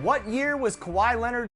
What year was Kawhi Leonard?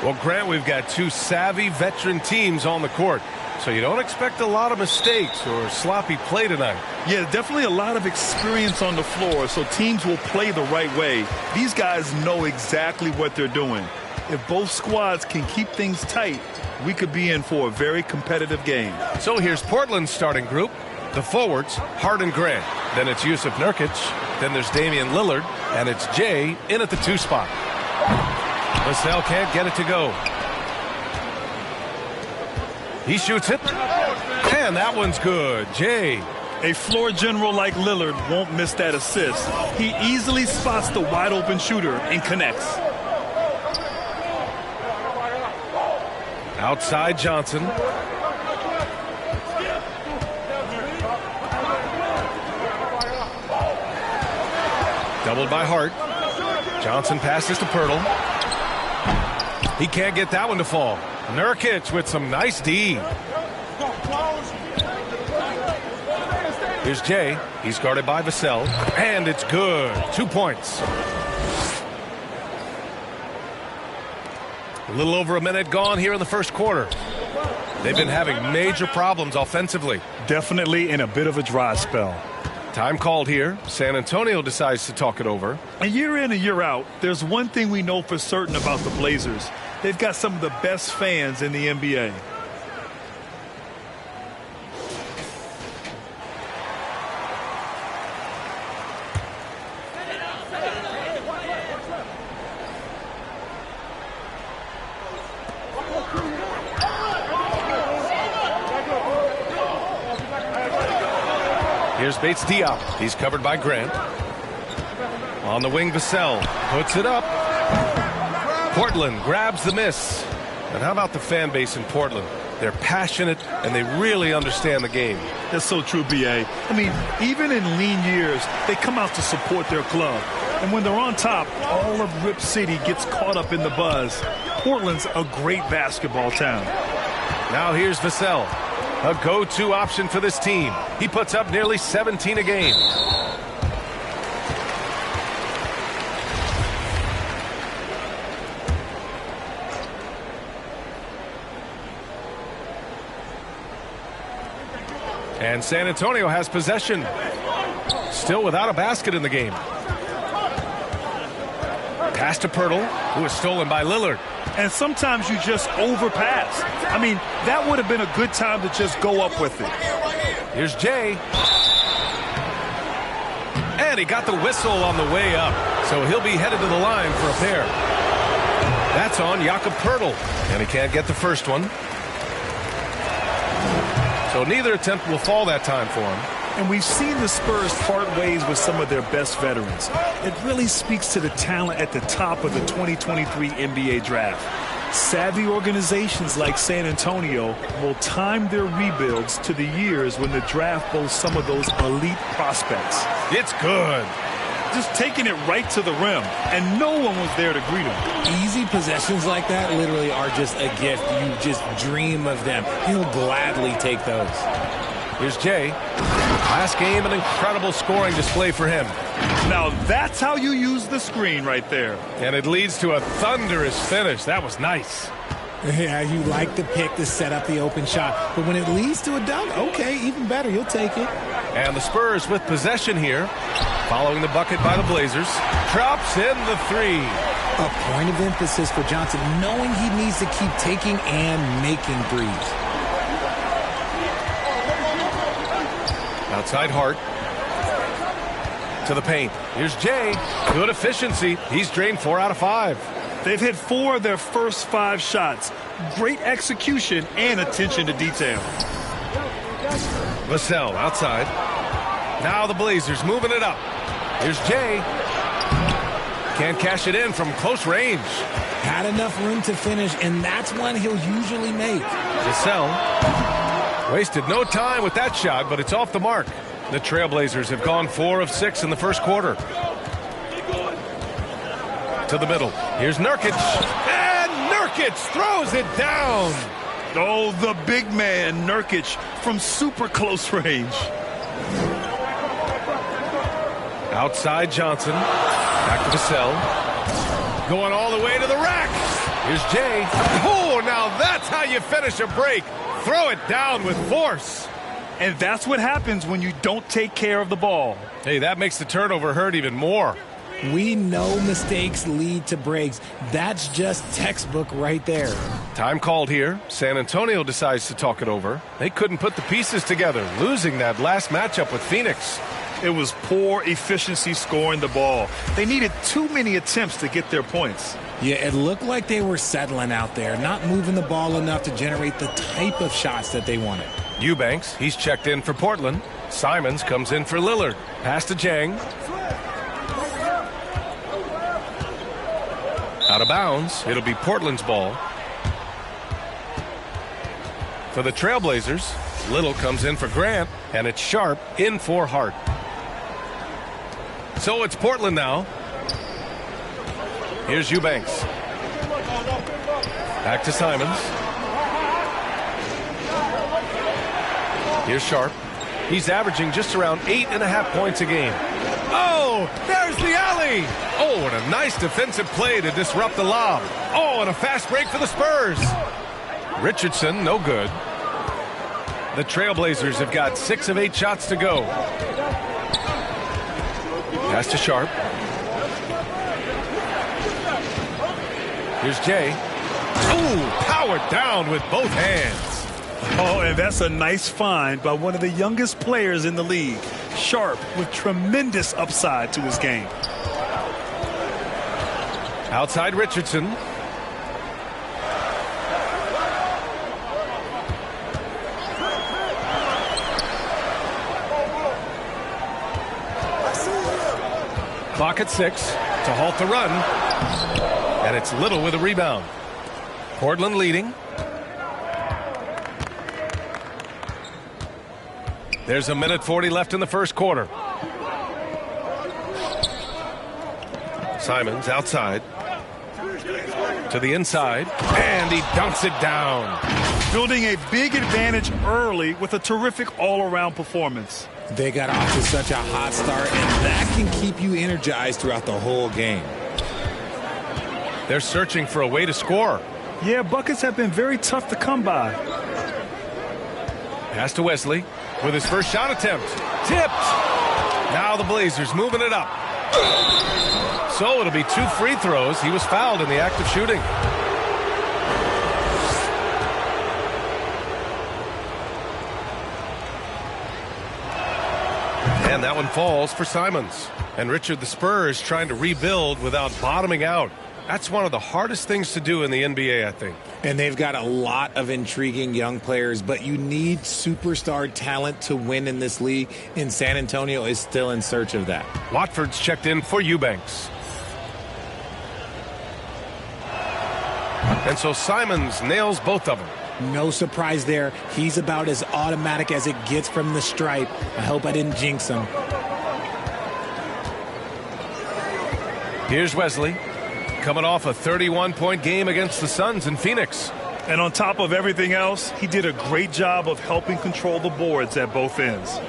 Well, Grant, we've got two savvy veteran teams on the court, so you don't expect a lot of mistakes or sloppy play tonight. Yeah, definitely a lot of experience on the floor, so teams will play the right way. These guys know exactly what they're doing. If both squads can keep things tight, we could be in for a very competitive game. So here's Portland's starting group. The forwards, Hart and Grant. Then it's Yusuf Nurkic. Then there's Damian Lillard. And it's Jay in at the 2 spot. Vassell can't get it to go. He shoots it. And that one's good. Jay. A floor general like Lillard won't miss that assist. He easily spots the wide open shooter and connects. Outside Johnson. Doubled by Hart. Johnson passes to Pirtle. He can't get that one to fall. Nurkic with some nice D. Here's Jay. He's guarded by Vassell. And it's good. 2 points. A little over a minute gone here in the first quarter. They've been having major problems offensively. Definitely in a bit of a dry spell. Time called here. San Antonio decides to talk it over. And year in and year out, there's one thing we know for certain about the Blazers. They've got some of the best fans in the NBA. Here's Bates Diop. He's covered by Grant. On the wing, Vassell puts it up. Portland grabs the miss. And how about the fan base in Portland? They're passionate and they really understand the game. That's so true, B.A. I mean, even in lean years, they come out to support their club. And when they're on top, all of Rip City gets caught up in the buzz. Portland's a great basketball town. Now here's Vassell. A go-to option for this team. He puts up nearly 17 a game. And San Antonio has possession. Still without a basket in the game. Pass to Pirtle, who is stolen by Lillard. And sometimes you just overpass. I mean, that would have been a good time to just go up with it. Here's Jay. And he got the whistle on the way up. So he'll be headed to the line for a pair. That's on Jakob Pirtle. And he can't get the first one. So neither attempt will fall that time for him. And we've seen the Spurs part ways with some of their best veterans. It really speaks to the talent at the top of the 2023 NBA draft. Savvy organizations like San Antonio will time their rebuilds to the years when the draft boasts some of those elite prospects. It's good. Just taking it right to the rim, and no one was there to greet him. Easy possessions like that literally are just a gift. You just dream of them. He'll gladly take those. Here's Jay. Last game, an incredible scoring display for him. Now that's how you use the screen right there. And it leads to a thunderous finish. That was nice. Yeah, you like the pick to set up the open shot. But when it leads to a dunk, okay, even better. You'll take it. And the Spurs with possession here. Following the bucket by the Blazers. Drops in the three. A point of emphasis for Johnson, knowing he needs to keep taking and making threes. Outside Hart. To the paint. Here's Jay. Good efficiency. He's drained 4 out of 5. They've hit 4 of their first 5 shots. Great execution and attention to detail. Vassell outside. Now the Blazers moving it up. Here's Jay. Can't cash it in from close range. Had enough room to finish, and that's one he'll usually make. Vassell wasted no time with that shot, but it's off the mark. The Trailblazers have gone 4 of 6 in the first quarter. To the middle. Here's Nurkic. And Nurkic throws it down. Oh, the big man, Nurkic, from super close range. Outside Johnson. Back to Vassell. Going all the way to the rack. Here's Jay. Oh, now that's how you finish a break. Throw it down with force. And that's what happens when you don't take care of the ball. Hey, that makes the turnover hurt even more. We know mistakes lead to breaks. That's just textbook right there. Time called here. San Antonio decides to talk it over. They couldn't put the pieces together, losing that last matchup with Phoenix. It was poor efficiency scoring the ball. They needed too many attempts to get their points. Yeah, it looked like they were settling out there, not moving the ball enough to generate the type of shots that they wanted. Eubanks, he's checked in for Portland. Simons comes in for Lillard. Pass to Jang. Out of bounds. It'll be Portland's ball. For the Trailblazers, Little comes in for Grant, and it's Sharp in for Hart. So it's Portland now. Here's Eubanks. Back to Simons. Here's Sharp. He's averaging just around 8.5 points a game. Oh, there's the alley. Oh, and a nice defensive play to disrupt the lob. Oh, and a fast break for the Spurs. Richardson, no good. The Trailblazers have got 6 of 8 shots to go. Pass to Sharp. Here's Jay. Oh, powered down with both hands. Oh, and that's a nice find by one of the youngest players in the league. Sharp with tremendous upside to his game. Outside Richardson. Clock at 6 to halt the run. And it's Little with a rebound. Portland leading. There's 1:40 left in the first quarter. Simons outside. To the inside. And he dunks it down. Building a big advantage early with a terrific all-around performance. They got off to such a hot start, and that can keep you energized throughout the whole game. They're searching for a way to score. Yeah, buckets have been very tough to come by. Pass to Wesley with his first shot attempt. Tipped. Now the Blazers moving it up. So it'll be 2 free throws. He was fouled in the act of shooting. And that one falls for Simons. And Richard, the Spurs trying to rebuild without bottoming out. That's one of the hardest things to do in the NBA, I think. And they've got a lot of intriguing young players, but you need superstar talent to win in this league, and San Antonio is still in search of that. Watford's checked in for Eubanks. And so Simons nails both of them. No surprise there. He's about as automatic as it gets from the stripe. I hope I didn't jinx him. Here's Wesley. Coming off a 31-point game against the Suns in Phoenix. And on top of everything else, he did a great job of helping control the boards at both ends.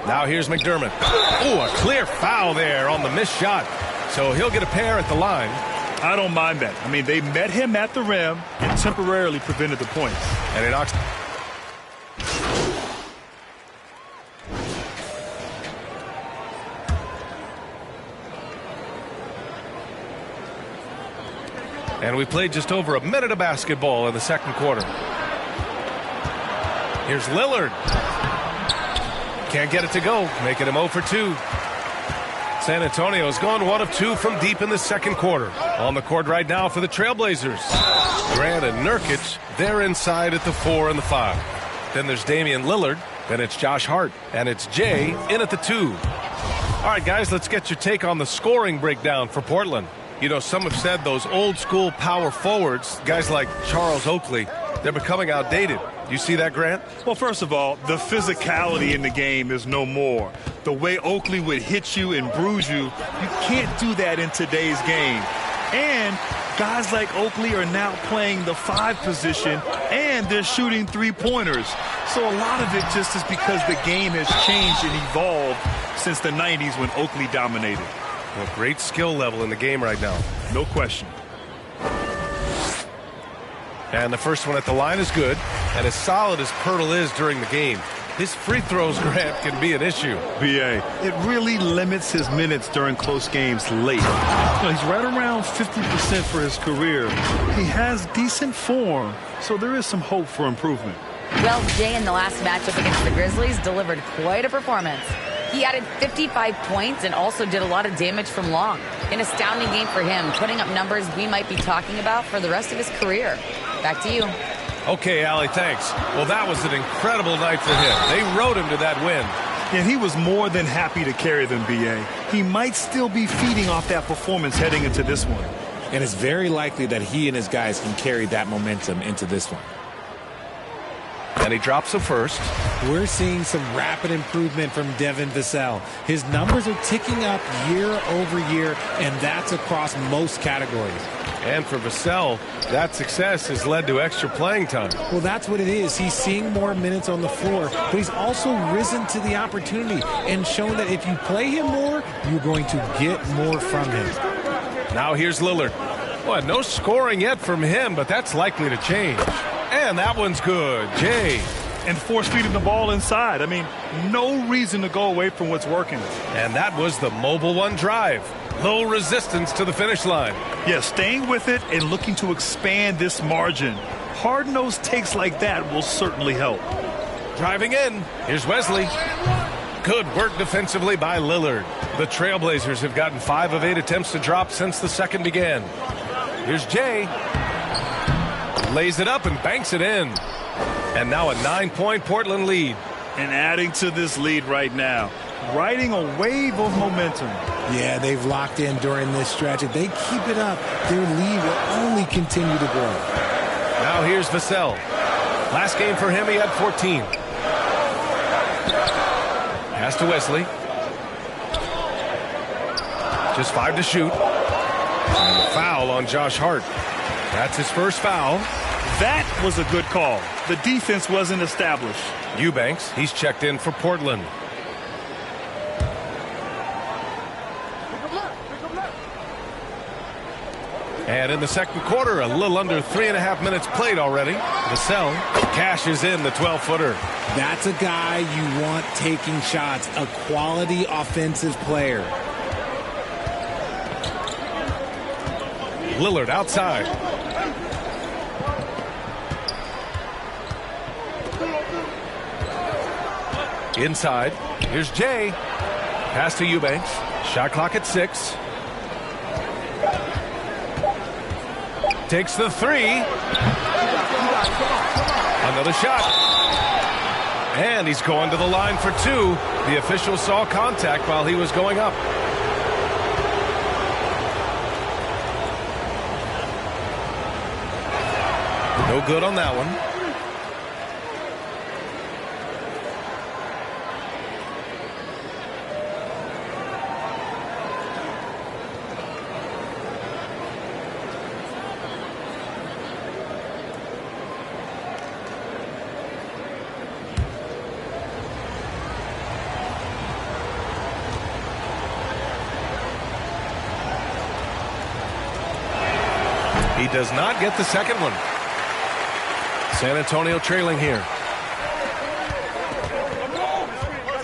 Now here's McDermott. Oh, a clear foul there on the missed shot. So he'll get a pair at the line. I don't mind that. I mean, they met him at the rim and temporarily prevented the points. And it knocks. And we played just over a minute of basketball in the second quarter. Here's Lillard. Can't get it to go, making him 0 for 2. San Antonio's gone 1 of 2 from deep in the second quarter. On the court right now for the Trailblazers. Grant and Nurkic, they're inside at the 4 and the 5. Then there's Damian Lillard. Then it's Josh Hart. And it's Jay in at the 2. All right, guys, let's get your take on the scoring breakdown for Portland. You know, some have said those old school power forwards, guys like Charles Oakley, they're becoming outdated. You see that, Grant? Well, first of all, the physicality in the game is no more. The way Oakley would hit you and bruise you, you can't do that in today's game. And guys like Oakley are now playing the 5 position, and they're shooting 3-pointers. So a lot of it just is because the game has changed and evolved since the 90s when Oakley dominated. Well, great skill level in the game right now. No question. And the first one at the line is good. And as solid as Pirtle is during the game, his free throws, Grant, can be an issue. B.A. It really limits his minutes during close games late. You know, he's right around 50% for his career. He has decent form, so there is some hope for improvement. Well, Jay in the last matchup against the Grizzlies delivered quite a performance. He added 55 points and also did a lot of damage from long. An astounding game for him, putting up numbers we might be talking about for the rest of his career. Back to you. Okay, Allie, thanks. Well, that was an incredible night for him. They rode him to that win. And he was more than happy to carry them, B.A. He might still be feeding off that performance heading into this one. And it's very likely that he and his guys can carry that momentum into this one. And he drops the first. We're seeing some rapid improvement from Devin Vassell. His numbers are ticking up year over year, and that's across most categories. And for Vassell, that success has led to extra playing time. Well, that's what it is. He's seeing more minutes on the floor, but he's also risen to the opportunity and shown that if you play him more, you're going to get more from him. Now here's Lillard. Well, no scoring yet from him, but that's likely to change. And that one's good. Jay. And force feeding the ball inside. I mean, no reason to go away from what's working. And that was the mobile one drive. Low resistance to the finish line. Yeah, staying with it and looking to expand this margin. Hard-nosed takes like that will certainly help. Driving in. Here's Wesley. Good work defensively by Lillard. The Trailblazers have gotten 5 of 8 attempts to drop since the second began. Here's Jay. Lays it up and banks it in. And now a 9-point Portland lead. And adding to this lead right now, riding a wave of momentum. Yeah, they've locked in during this stretch. If they keep it up, their lead will only continue to grow. Now here's Vassell. Last game for him, he had 14. Pass to Wesley. Just 5 to shoot. And a foul on Josh Hart. That's his first foul. That was a good call. The defense wasn't established. Eubanks, he's checked in for Portland. And in the second quarter, a little under 3.5 minutes played already. Vassell cashes in the 12-footer. That's a guy you want taking shots, a quality offensive player. Lillard outside. Inside. Here's Jay. Pass to Eubanks. Shot clock at 6. Takes the 3. Another shot. And he's going to the line for 2. The official saw contact while he was going up. No good on that one. He does not get the second one. San Antonio trailing here.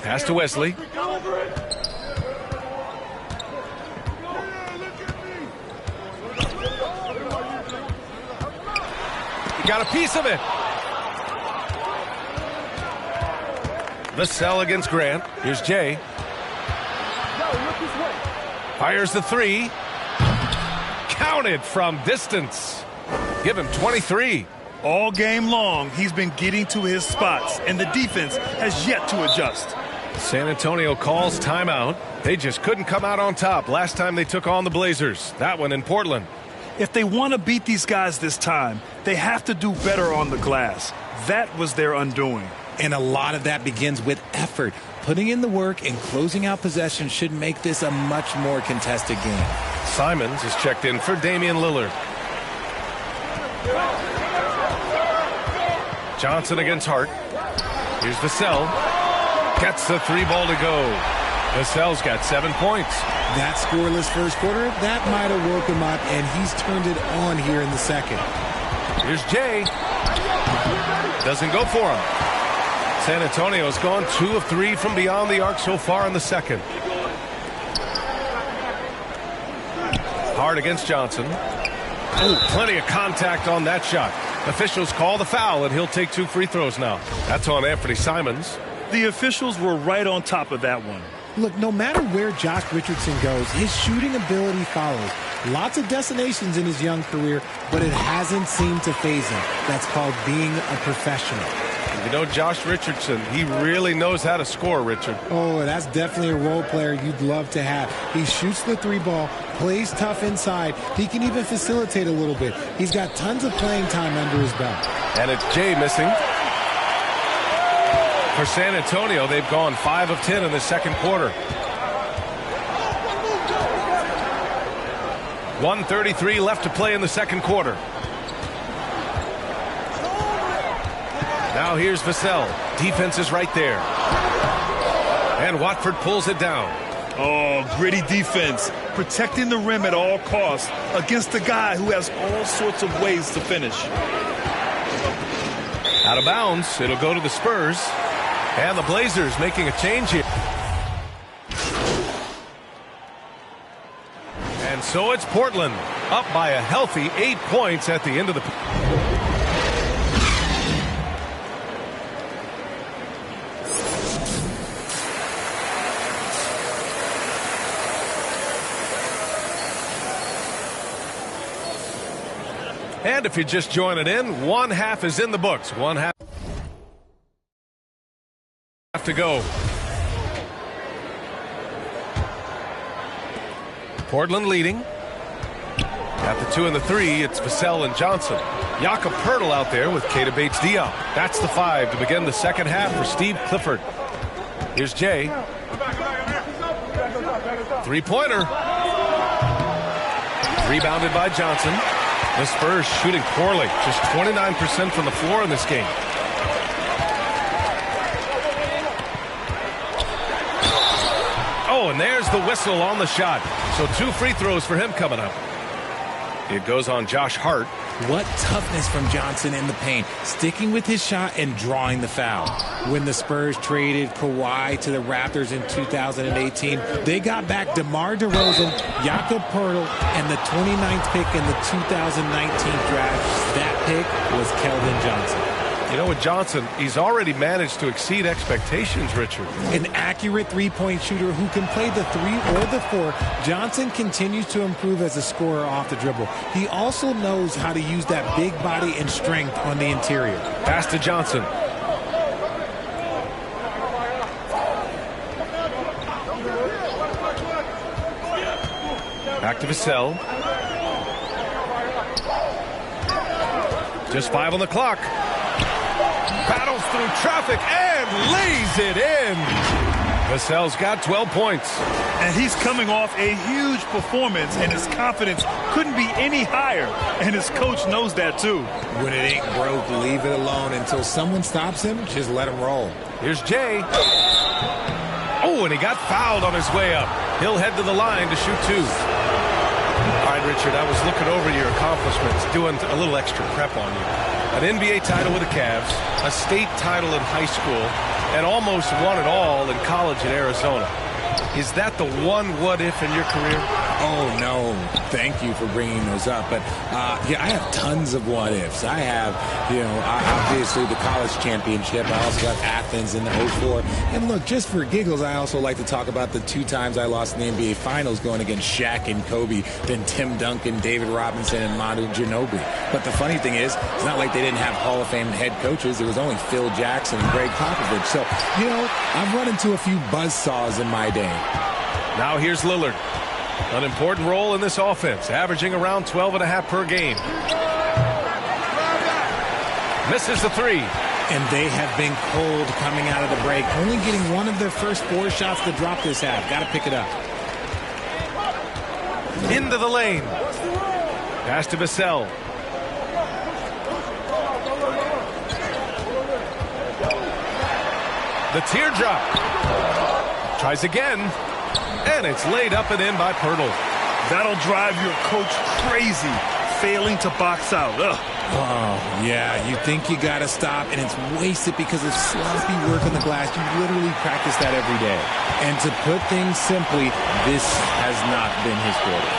Pass to Wesley. He got a piece of it. Vassell against Grant. Here's Jay. Fires the 3. Counted from distance. Give him 23. All game long, he's been getting to his spots, and the defense has yet to adjust. San Antonio calls timeout. They just couldn't come out on top last time they took on the Blazers. That one in Portland. If they want to beat these guys this time, they have to do better on the glass. That was their undoing. And a lot of that begins with effort. Putting in the work and closing out possession should make this a much more contested game. Simons is checked in for Damian Lillard. Johnson against Hart. Here's Vassell. Gets the three ball to go. Vassell's got 7 points. That scoreless first quarter, that might have woke him up, and he's turned it on here in the second. Here's Jay. Doesn't go for him. San Antonio's gone 2 of 3 from beyond the arc so far in the second. Hard against Johnson. Oh, plenty of contact on that shot. Officials call the foul, and he'll take 2 free throws now. That's on Anthony Simons. The officials were right on top of that one. Look, no matter where Josh Richardson goes, his shooting ability follows. Lots of destinations in his young career, but it hasn't seemed to faze him. That's called being a professional. You know, Josh Richardson, he really knows how to score, Richard. Oh, that's definitely a role player you'd love to have. He shoots the three ball, plays tough inside. He can even facilitate a little bit. He's got tons of playing time under his belt. And it's Jay missing. For San Antonio, they've gone 5 of 10 in the second quarter. 1:33 left to play in the second quarter. Now here's Vassell. Defense is right there. And Watford pulls it down. Oh, gritty defense. Protecting the rim at all costs against a guy who has all sorts of ways to finish. Out of bounds. It'll go to the Spurs. And the Blazers making a change here. And so it's Portland up by a healthy 8 points at the end of the... And if you're just joining in, one half is in the books. One half to go. Portland leading. At the 2 and the 3, it's Vassell and Johnson. Jakob Poeltl out there with Keita Bates-Diop. That's the 5 to begin the second half for Steve Clifford. Here's Jay. Three-pointer. Rebounded by Johnson. The Spurs shooting poorly, just 29% from the floor in this game. Oh, and there's the whistle on the shot. So 2 free throws for him coming up. It goes on Josh Hart. What toughness from Johnson in the paint, sticking with his shot and drawing the foul. When the Spurs traded Kawhi to the Raptors in 2018, they got back DeMar DeRozan, Jakob Poeltl, and the 29th pick in the 2019 draft. That pick was Keldon Johnson. You know, with Johnson, he's already managed to exceed expectations, Richard. An accurate three-point shooter who can play the 3 or the 4, Johnson continues to improve as a scorer off the dribble. He also knows how to use that big body and strength on the interior. Pass to Johnson. Back to Vassell. Just 5 on the clock. Battles through traffic and lays it in. Vassell's got 12 points. And he's coming off a huge performance, and his confidence couldn't be any higher. And his coach knows that, too. When it ain't broke, leave it alone. Until someone stops him, just let him roll. Here's Jay. Oh, and he got fouled on his way up. He'll head to the line to shoot 2. All right, Richard, I was looking over your accomplishments, doing a little extra prep on you. An NBA title with the Cavs, a state title in high school, and almost won it all in college in Arizona. Is that the one what-if in your career? Oh, no. Thank you for bringing those up. But, yeah, I have tons of what-ifs. I have, obviously the college championship. I also have Athens in the 04. And, look, just for giggles, I also like to talk about the 2 times I lost in the NBA Finals going against Shaq and Kobe, then Tim Duncan, David Robinson, and Manu Ginobili. But the funny thing is, it's not like they didn't have Hall of Fame head coaches. It was only Phil Jackson and Greg Popovich. So, I've run into a few buzzsaws in my day. Now here's Lillard. An important role in this offense, averaging around 12.5 per game. Misses the 3. And they have been cold coming out of the break, only getting one of their first 4 shots to drop this half. Got to pick it up. Into the lane. Pass to Vassell. The teardrop. Tries again. And it's laid up and in by Pirtle. That'll drive your coach crazy, failing to box out. Ugh. Oh, yeah, you think you got to stop, and it's wasted because of sloppy work on the glass. You literally practice that every day. And to put things simply, this has not been his quarter.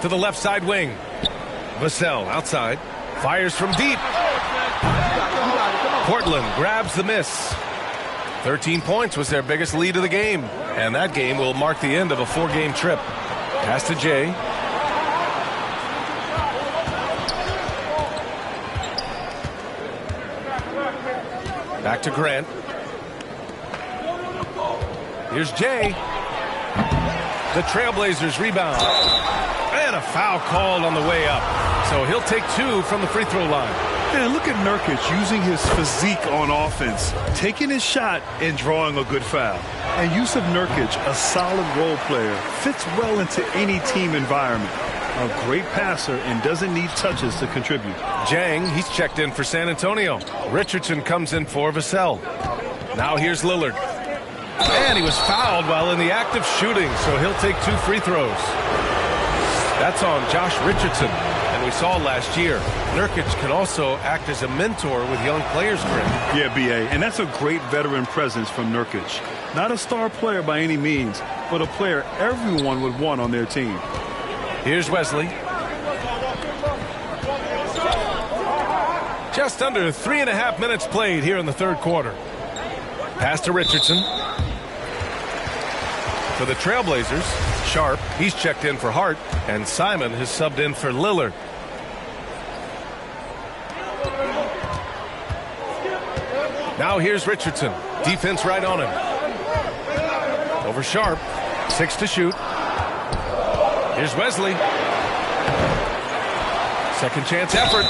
To the left side wing. Vassell outside. Fires from deep. Portland grabs the miss. 13 points was their biggest lead of the game. And that game will mark the end of a 4-game trip. Pass to Jay. Back to Grant. Here's Jay. The Trailblazers rebound. And a foul called on the way up. So he'll take 2 from the free throw line. And look at Nurkic using his physique on offense, taking his shot and drawing a good foul. And use of Nurkic, a solid role player, fits well into any team environment. A great passer and doesn't need touches to contribute. Jang, he's checked in for San Antonio. Richardson comes in for Vassell. Now here's Lillard. And he was fouled while in the act of shooting, so he'll take 2 free throws. That's on Josh Richardson. And we saw last year, Nurkic can also act as a mentor with young players, Greg. Yeah, B.A., and that's a great veteran presence from Nurkic. Not a star player by any means, but a player everyone would want on their team. Here's Wesley. Just under 3.5 minutes played here in the third quarter. Pass to Richardson. For the Trailblazers, Sharp, he's checked in for Hart, and Simon has subbed in for Lillard. Now here's Richardson. Defense right on him. Over Sharp. 6 to shoot. Here's Wesley. Second chance effort.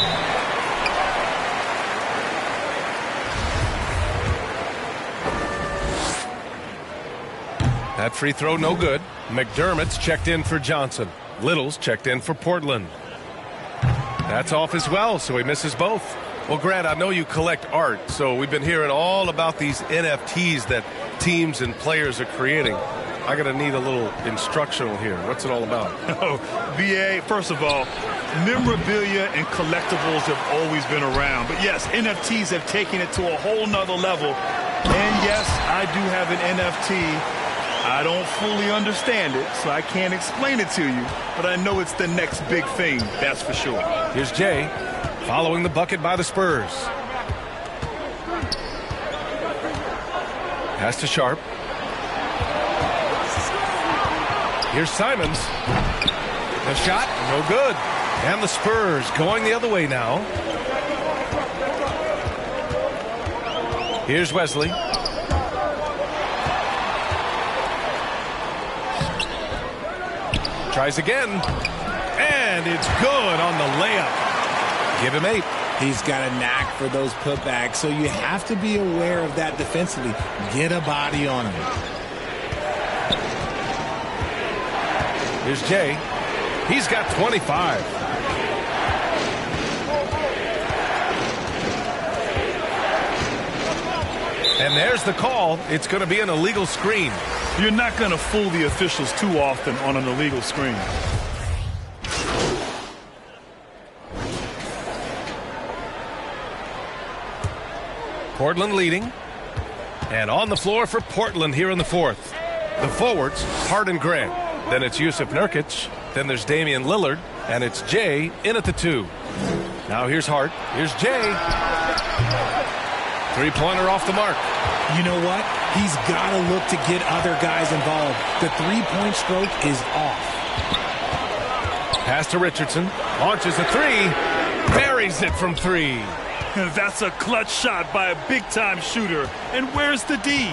That free throw no good. McDermott's checked in for Johnson. Little's checked in for Portland. That's off as well, so he misses both. Well, Grant, I know you collect art, so we've been hearing all about these NFTs that teams and players are creating. I got to need a little instructional here. What's it all about? Oh, BA, first of all, memorabilia and collectibles have always been around. But yes, NFTs have taken it to a whole nother level. And yes, I do have an NFT. I don't fully understand it, so I can't explain it to you. But I know it's the next big thing, that's for sure. Here's Jay, following the bucket by the Spurs. Pass to Sharp. Here's Simons. The shot, no good. And the Spurs going the other way now. Here's Wesley. Tries again. And it's good on the layup. Give him 8. He's got a knack for those putbacks, so you have to be aware of that defensively. Get a body on him. Here's Jay. He's got 25. And there's the call. It's going to be an illegal screen. You're not going to fool the officials too often on an illegal screen. Portland leading. And on the floor for Portland here in the fourth. The forwards, Hart and Grant. Then it's Yusuf Nurkic. Then there's Damian Lillard. And it's Jay in at the 2. Now here's Hart. Here's Jay. Three-pointer off the mark. You know what? He's got to look to get other guys involved. The three-point stroke is off. Pass to Richardson. Launches a 3. Buries it from 3. That's a clutch shot by a big-time shooter. And where's the D?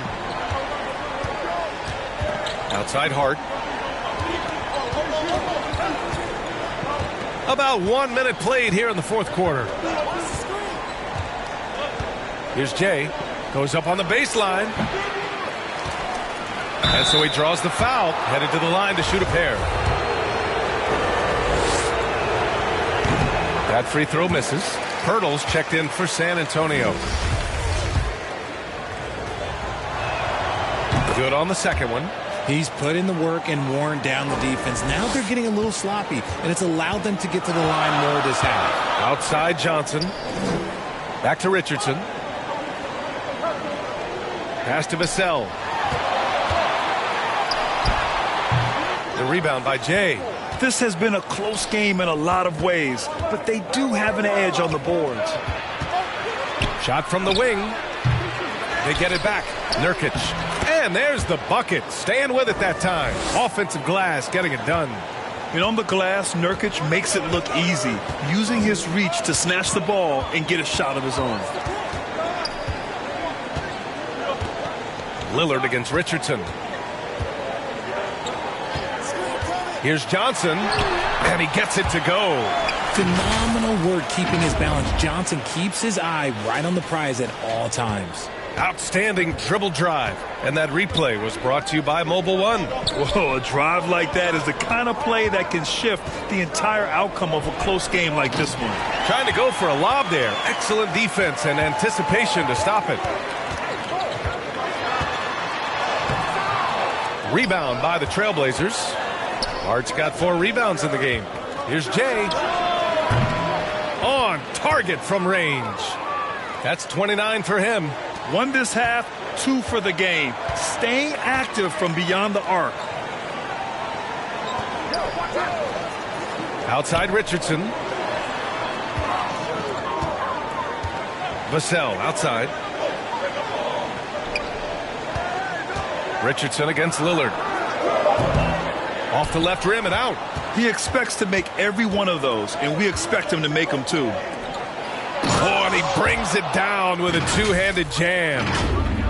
Outside Hart. About 1 minute played here in the fourth quarter. Here's Jay. Goes up on the baseline. And so he draws the foul. Headed to the line to shoot a pair. That free throw misses. Hurdles checked in for San Antonio. Good on the second one. He's put in the work and worn down the defense. Now they're getting a little sloppy, and it's allowed them to get to the line more this half. Outside Johnson. Back to Richardson. Pass to Vassell. The rebound by Jay. This has been a close game in a lot of ways, but they do have an edge on the boards. Shot from the wing. They get it back. Nurkic. And there's the bucket. Staying with it that time. Offensive glass getting it done. And on the glass, Nurkic makes it look easy, using his reach to snatch the ball and get a shot of his own. Lillard against Richardson. Here's Johnson, and he gets it to go. Phenomenal work keeping his balance. Johnson keeps his eye right on the prize at all times. Outstanding dribble drive. And that replay was brought to you by Mobile One. Whoa, a drive like that is the kind of play that can shift the entire outcome of a close game like this one. Trying to go for a lob there. Excellent defense and anticipation to stop it. Rebound by the Trailblazers. Hart's got 4 rebounds in the game. Here's Jay. On target from range. That's 29 for him. 1 this half, 2 for the game. Staying active from beyond the arc. Outside Richardson. Vassell outside. Richardson against Lillard. Off the left rim and out. He expects to make every one of those, and we expect him to make them too. Oh, and he brings it down with a two-handed jam.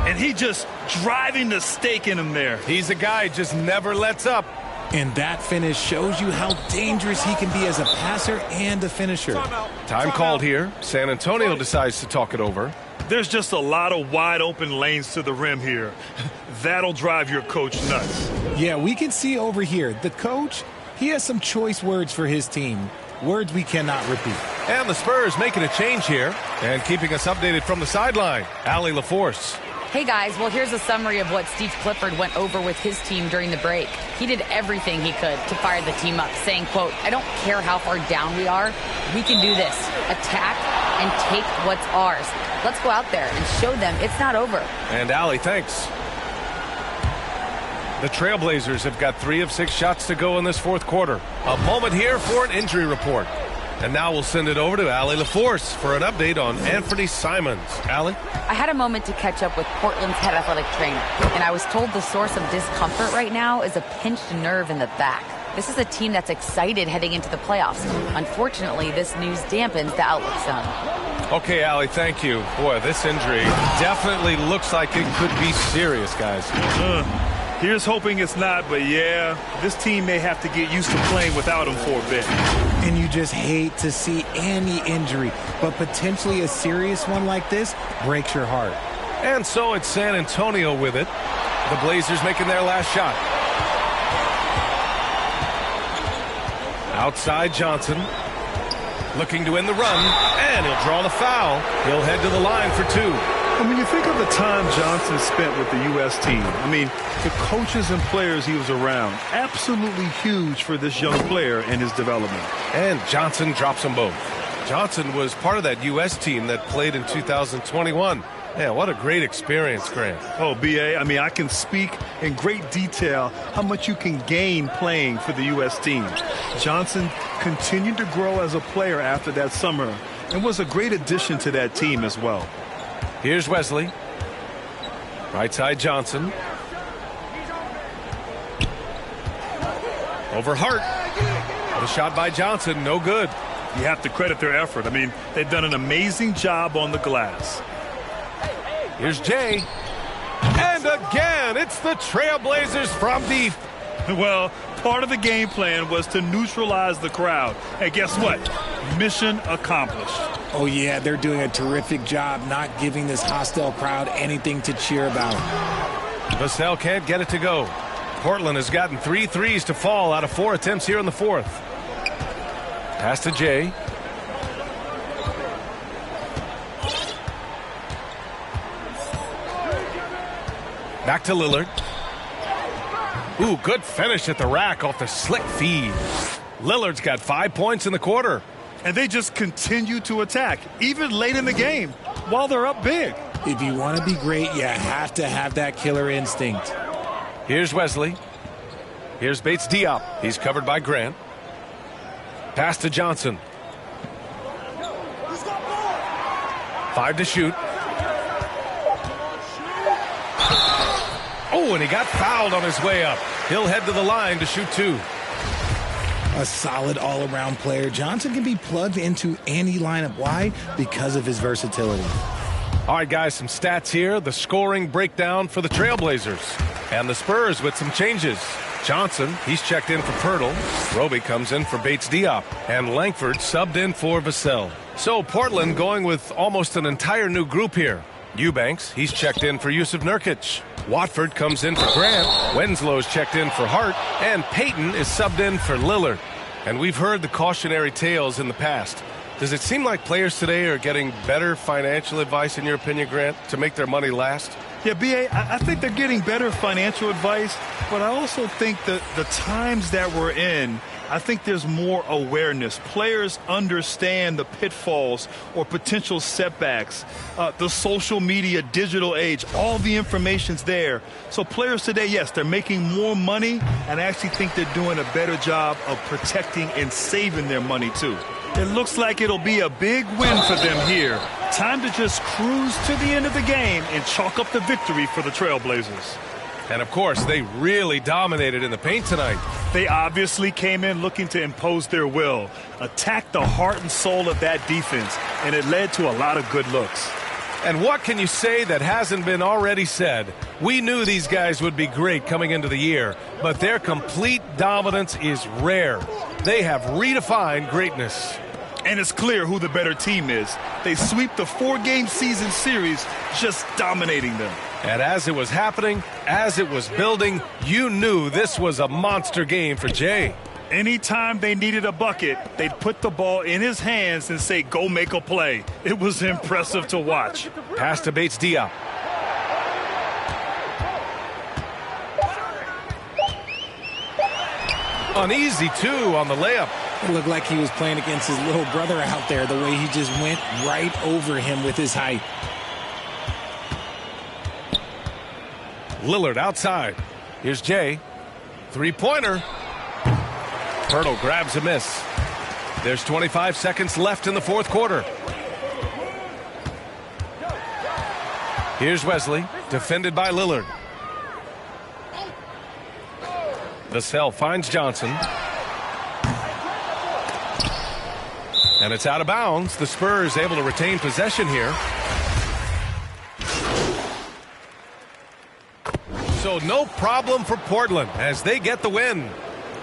And he just driving the stake in him there. He's a guy just never lets up. And that finish shows you how dangerous he can be as a passer and a finisher. Time called here. San Antonio decides to talk it over. There's just a lot of wide open lanes to the rim here. That'll drive your coach nuts. Yeah, we can see over here. The coach, he has some choice words for his team. Words we cannot repeat. And the Spurs making a change here and keeping us updated from the sideline. Allie LaForce. Hey guys, well here's a summary of what Steve Clifford went over with his team during the break. He did everything he could to fire the team up, saying, quote, "I don't care how far down we are, we can do this. Attack and take what's ours. Let's go out there and show them it's not over." And Allie, thanks. The Trailblazers have got 3 of 6 shots to go in this fourth quarter. A moment here for an injury report. And now we'll send it over to Allie LaForce for an update on Anthony Simons. Allie? I had a moment to catch up with Portland's head athletic trainer, and I was told the source of discomfort right now is a pinched nerve in the back. This is a team that's excited heading into the playoffs. Unfortunately, this news dampens the outlook some. Okay, Allie, thank you. Boy, this injury definitely looks like it could be serious, guys. Here's hoping it's not, but yeah, this team may have to get used to playing without him for a bit. And you just hate to see any injury, but potentially a serious one like this breaks your heart. And so it's San Antonio with it. The Blazers making their last shot. Outside Johnson. Looking to end the run, and he'll draw the foul. He'll head to the line for 2. And when you think of the time Johnson spent with the U.S. team, I mean, the coaches and players he was around, absolutely huge for this young player and his development. And Johnson drops them both. Johnson was part of that U.S. team that played in 2021. Yeah, what a great experience, Grant. Oh, B.A., I mean, I can speak in great detail how much you can gain playing for the U.S. team. Johnson continued to grow as a player after that summer and was a great addition to that team as well. Here's Wesley. Right side Johnson. Over Hart. The shot by Johnson, no good. You have to credit their effort. I mean, they've done an amazing job on the glass. Here's Jay. And again, it's the Trailblazers from deep. Well, part of the game plan was to neutralize the crowd. And guess what? Mission accomplished. Oh, yeah, they're doing a terrific job not giving this hostile crowd anything to cheer about. Vassell can't get it to go. Portland has gotten 3 threes to fall out of 4 attempts here in the fourth. Pass to Jay. Back to Lillard. Ooh, good finish at the rack off the slick feed. Lillard's got 5 points in the quarter. And they just continue to attack, even late in the game, while they're up big. If you want to be great, you have to have that killer instinct. Here's Wesley. Here's Bates Diop. He's covered by Grant. Pass to Johnson. 5 to shoot. Oh, and he got fouled on his way up. He'll head to the line to shoot 2. A solid all-around player. Johnson can be plugged into any lineup. Why? Because of his versatility. All right, guys, some stats here. The scoring breakdown for the Trailblazers. And the Spurs with some changes. Johnson, he's checked in for Pirtle. Roby comes in for Bates Diop. And Langford subbed in for Vassell. So Portland going with almost an entire new group here. Eubanks, he's checked in for Yusuf Nurkic. Watford comes in for Grant. Wenslow's checked in for Hart. And Payton is subbed in for Lillard. And we've heard the cautionary tales in the past. Does it seem like players today are getting better financial advice, in your opinion, Grant, to make their money last? Yeah, B.A., I think they're getting better financial advice, but I also think that the times that we're in, I think there's more awareness. Players understand the pitfalls or potential setbacks, the social media, digital age, all the information's there. So players today, yes, they're making more money, and I actually think they're doing a better job of protecting and saving their money, too. It looks like it'll be a big win for them here. Time to just cruise to the end of the game and chalk up the victory for the Trailblazers. And, of course, they really dominated in the paint tonight. They obviously came in looking to impose their will, attack the heart and soul of that defense, and it led to a lot of good looks. And what can you say that hasn't been already said? We knew these guys would be great coming into the year, but their complete dominance is rare. They have redefined greatness. And it's clear who the better team is. They sweep the 4-game season series, just dominating them. And as it was happening, as it was building, you knew this was a monster game for Jay. Anytime they needed a bucket, they'd put the ball in his hands and say, go make a play. It was impressive to watch. Pass to Bates Diop. Uneasy, too, on the layup. It looked like he was playing against his little brother out there, the way he just went right over him with his height. Lillard outside. Here's Jay. Three-pointer. Pirtle grabs a miss. There's 25 seconds left in the fourth quarter. Here's Wesley, defended by Lillard. Vassell finds Johnson. And it's out of bounds. The Spurs able to retain possession here. So no problem for Portland as they get the win.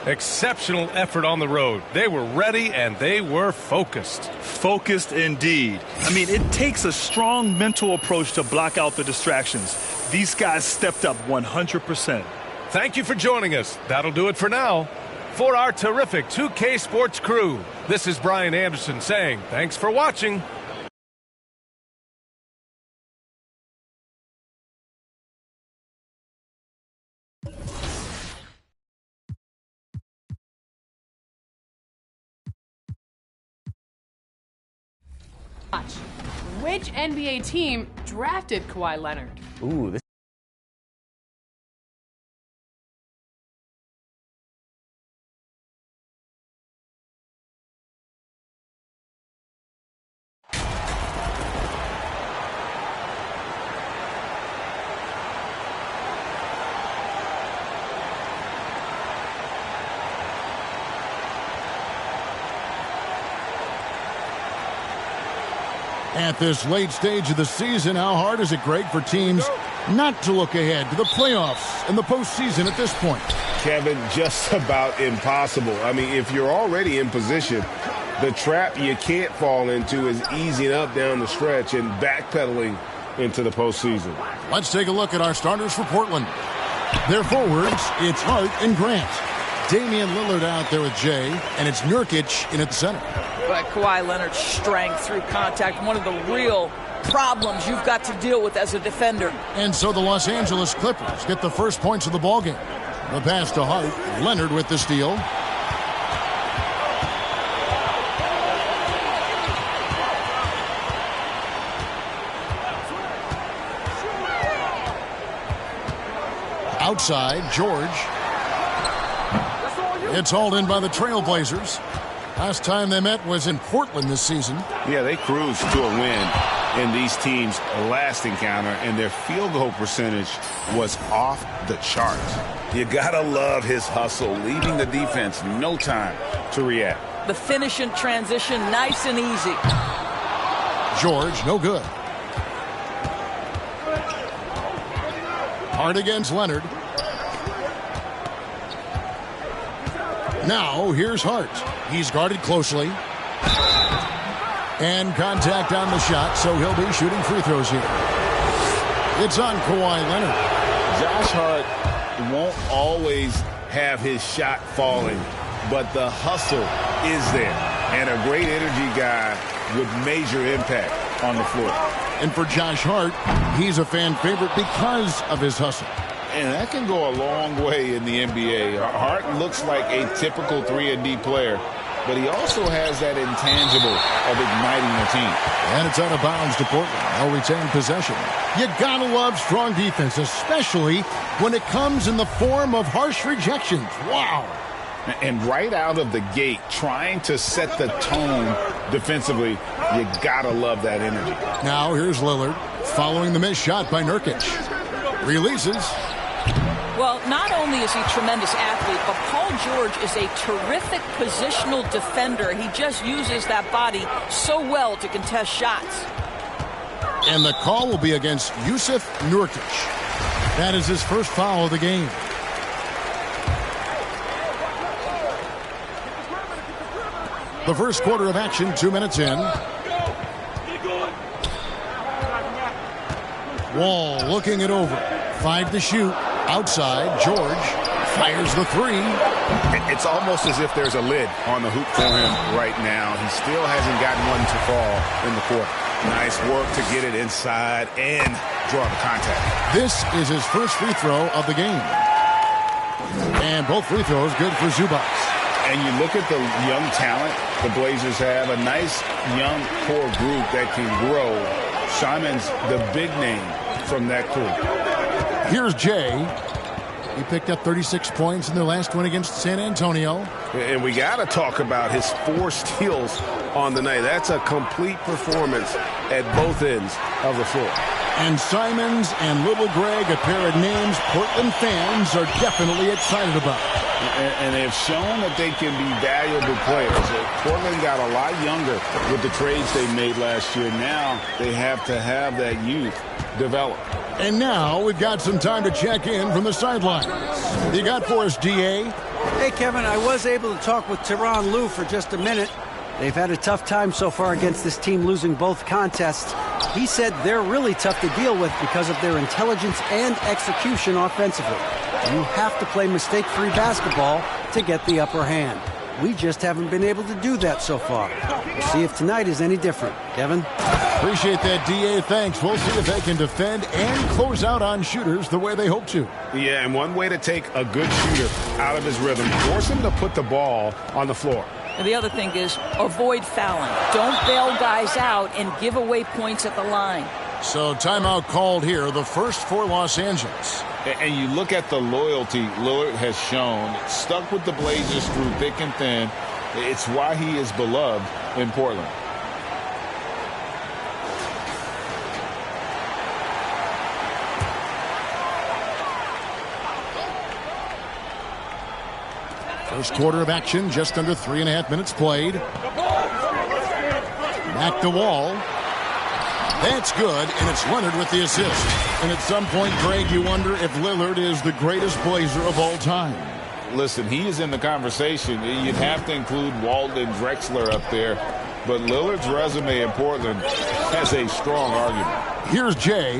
Exceptional effort on the road. They were ready and they were focused. Focused indeed. I mean, it takes a strong mental approach to block out the distractions. These guys stepped up 100%. Thank you for joining us. That'll do it for now. For our terrific 2K Sports crew, this is Brian Anderson saying thanks for watching. Watch. Which NBA team drafted Kawhi Leonard? Ooh, this At this late stage of the season, how hard is it, Greg, for teams not to look ahead to the playoffs and the postseason at this point? Kevin, just about impossible. I mean, if you're already in position, the trap you can't fall into is easing up down the stretch and backpedaling into the postseason. Let's take a look at our starters for Portland. Their forwards, it's Hart and Grant. Damian Lillard out there with Jay, and it's Nurkic in at the center. But Kawhi Leonard's strength through contact, one of the real problems you've got to deal with as a defender. And so the Los Angeles Clippers get the first points of the ballgame. The pass to Hart, Leonard with the steal. Outside, George. It's hauled in by the Trailblazers. Last time they met was in Portland this season. Yeah, they cruised to a win in these teams' last encounter, and their field goal percentage was off the charts. You gotta love his hustle, leaving the defense no time to react. The finish in transition, nice and easy. George, no good. Hard against Leonard. Now, here's Hart. He's guarded closely. And contact on the shot, so he'll be shooting free throws here. It's on Kawhi Leonard. Josh Hart won't always have his shot falling, but the hustle is there. And a great energy guy with major impact on the floor. And for Josh Hart, he's a fan favorite because of his hustle. And that can go a long way in the NBA. Hart looks like a typical 3-and-D player, but he also has that intangible of igniting the team. And it's out of bounds to Portland. They'll retain possession. You gotta love strong defense, especially when it comes in the form of harsh rejections. Wow. And right out of the gate, trying to set the tone defensively, you gotta love that energy. Now here's Lillard following the missed shot by Nurkic. Releases. Well, not only is he a tremendous athlete, but Paul George is a terrific positional defender. He just uses that body so well to contest shots. And the call will be against Yusuf Nurkic. That is his first foul of the game. The first quarter of action, 2 minutes in. Wall looking it over. 5 to shoot. Outside, George fires the 3. It's almost as if there's a lid on the hoop for him right now. He still hasn't gotten one to fall in the court. Nice work to get it inside and draw the contact. This is his first free throw of the game. And both free throws good for Zubac. And you look at the young talent the Blazers have, a nice young core group that can grow. Simon's the big name from that crew. Here's Jay. He picked up 36 points in their last win against San Antonio. And we got to talk about his 4 steals on the night. That's a complete performance at both ends of the floor. And Simons and Little Greg, a pair of names Portland fans are definitely excited about. And they've shown that they can be valuable players. Portland got a lot younger with the trades they made last year. Now they have to have that youth develop. And now we've got some time to check in from the sidelines. You got for us, D.A.? Hey, Kevin, I was able to talk with Tyronn Lue for just a minute. They've had a tough time so far against this team, losing both contests. He said they're really tough to deal with because of their intelligence and execution offensively. You have to play mistake-free basketball to get the upper hand. We just haven't been able to do that so far. We'll see if tonight is any different. Kevin? Appreciate that, D.A. Thanks. We'll see if they can defend and close out on shooters the way they hope to. Yeah, and one way to take a good shooter out of his rhythm, force him to put the ball on the floor. And the other thing is avoid fouling. Don't bail guys out and give away points at the line. So timeout called here, the first for Los Angeles. And you look at the loyalty Lillard has shown, stuck with the Blazers through thick and thin. It's why he is beloved in Portland. First quarter of action, just under 3.5 minutes played. Back to Wall. That's good, and it's Leonard with the assist. And at some point, Greg, you wonder if Lillard is the greatest Blazer of all time. Listen, he is in the conversation. You'd have to include Walton and Drexler up there. But Lillard's resume in Portland has a strong argument. Here's Jay.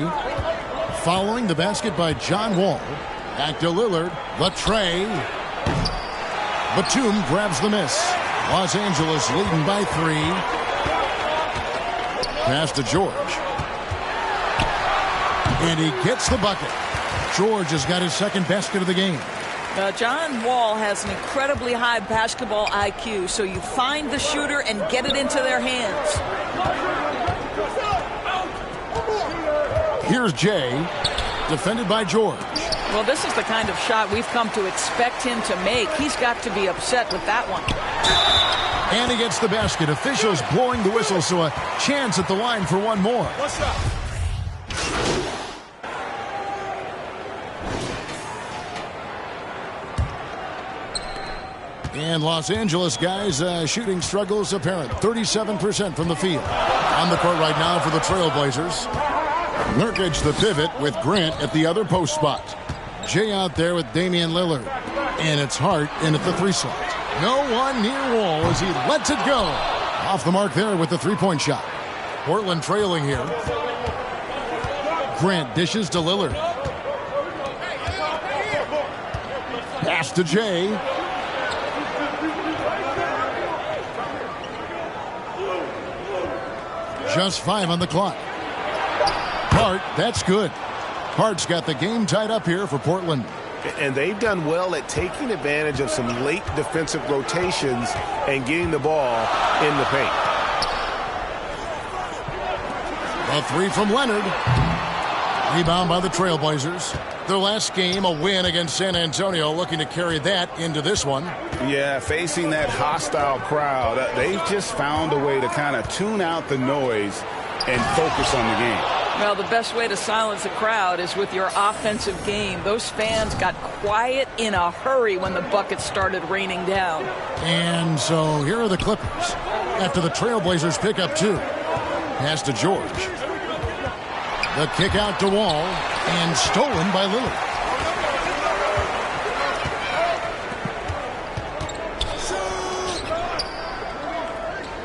Following the basket by John Wall. Back to Lillard. The tray. Batum grabs the miss. Los Angeles leading by 3. Pass to George. And he gets the bucket. George has got his second basket of the game. John Wall has an incredibly high basketball IQ, so you find the shooter and get it into their hands. Here's Jay, defended by George. Well, this is the kind of shot we've come to expect him to make. He's got to be upset with that one. And he gets the basket. Officials blowing the whistle, so a chance at the line for one more. What's up? And Los Angeles guys, shooting struggles apparent. 37% from the field. On the court right now for the Trailblazers. Nurkic the pivot with Grant at the other post spot. Jay out there with Damian Lillard. And it's Hart in at the 3 slot. No one near Wall as he lets it go. Off the mark there with the 3-point shot. Portland trailing here. Grant dishes to Lillard. Pass to Jay. Just 5 on the clock. Hart, that's good. Hart's got the game tied up here for Portland. And they've done well at taking advantage of some late defensive rotations and getting the ball in the paint. A 3 from Leonard. Rebound by the Trailblazers. Their last game, a win against San Antonio, looking to carry that into this one. Yeah, facing that hostile crowd, they've just found a way to kind of tune out the noise and focus on the game. Well, the best way to silence a crowd is with your offensive game. Those fans got quiet in a hurry when the buckets started raining down. And so here are the Clippers. After the Trailblazers pick up 2. Pass to George. The kick out to Wall and stolen by Lillard.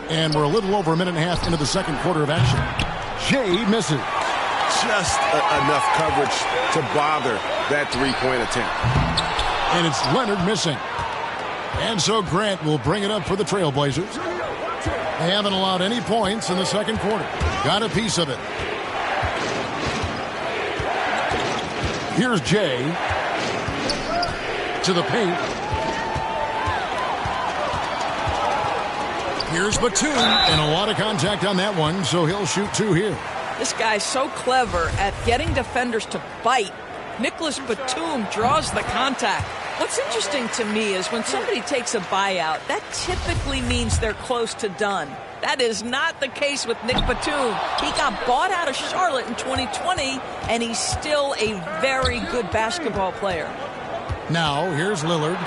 And we're a little over a minute and a half into the second quarter of action. Jay misses. Just enough coverage to bother that 3-point attempt. And it's Leonard missing. And so Grant will bring it up for the Trailblazers. They haven't allowed any points in the second quarter. Got a piece of it. Here's Jay to the paint. Here's Batum, and a lot of contact on that one, so he'll shoot 2 here. This guy's so clever at getting defenders to bite. Nicholas Batum draws the contact. What's interesting to me is when somebody takes a buyout, that typically means they're close to done. That is not the case with Nick Batum. He got bought out of Charlotte in 2020, and he's still a very good basketball player. Now, here's Lillard.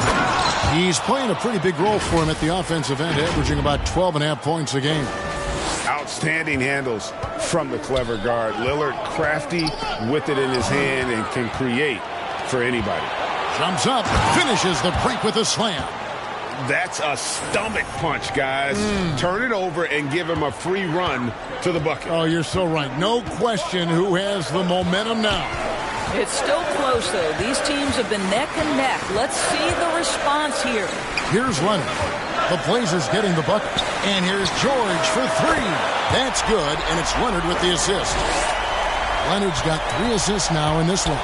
He's playing a pretty big role for him at the offensive end, averaging about 12.5 points a game. Outstanding handles from the clever guard. Lillard crafty with it in his hand and can create for anybody. Jumps up, finishes the break with a slam. That's a stomach punch, guys. Turn it over and give him a free run to the bucket. Oh, you're so right. No question who has the momentum now. It's still close, though. These teams have been neck and neck. Let's see the response here. Here's Leonard. The Blazers getting the bucket. And here's George for 3. That's good, and it's Leonard with the assist. Leonard's got 3 assists now in this one.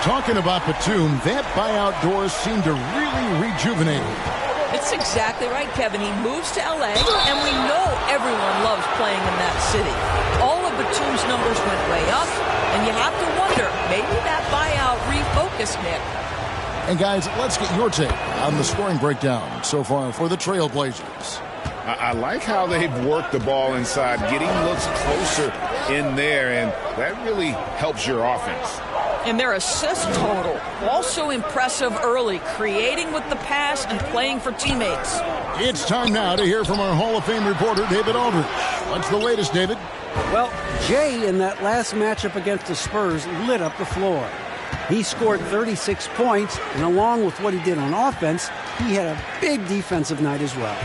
Talking about Batum, that buyout door seemed to really rejuvenate him. It's exactly right, Kevin. He moves to L.A., and we know everyone loves playing in that city. All of Batum's numbers went way up, and you have to wonder, maybe that buyout refocused Nick. And guys, let's get your take on the scoring breakdown so far for the Trailblazers. I like how they've worked the ball inside, getting looks closer in there, and that really helps your offense. And their assist total, also impressive early, creating with the pass and playing for teammates. It's time now to hear from our Hall of Fame reporter, David Aldridge. What's the latest, David? Well, Jay in that last matchup against the Spurs lit up the floor. He scored 36 points, and along with what he did on offense, he had a big defensive night as well.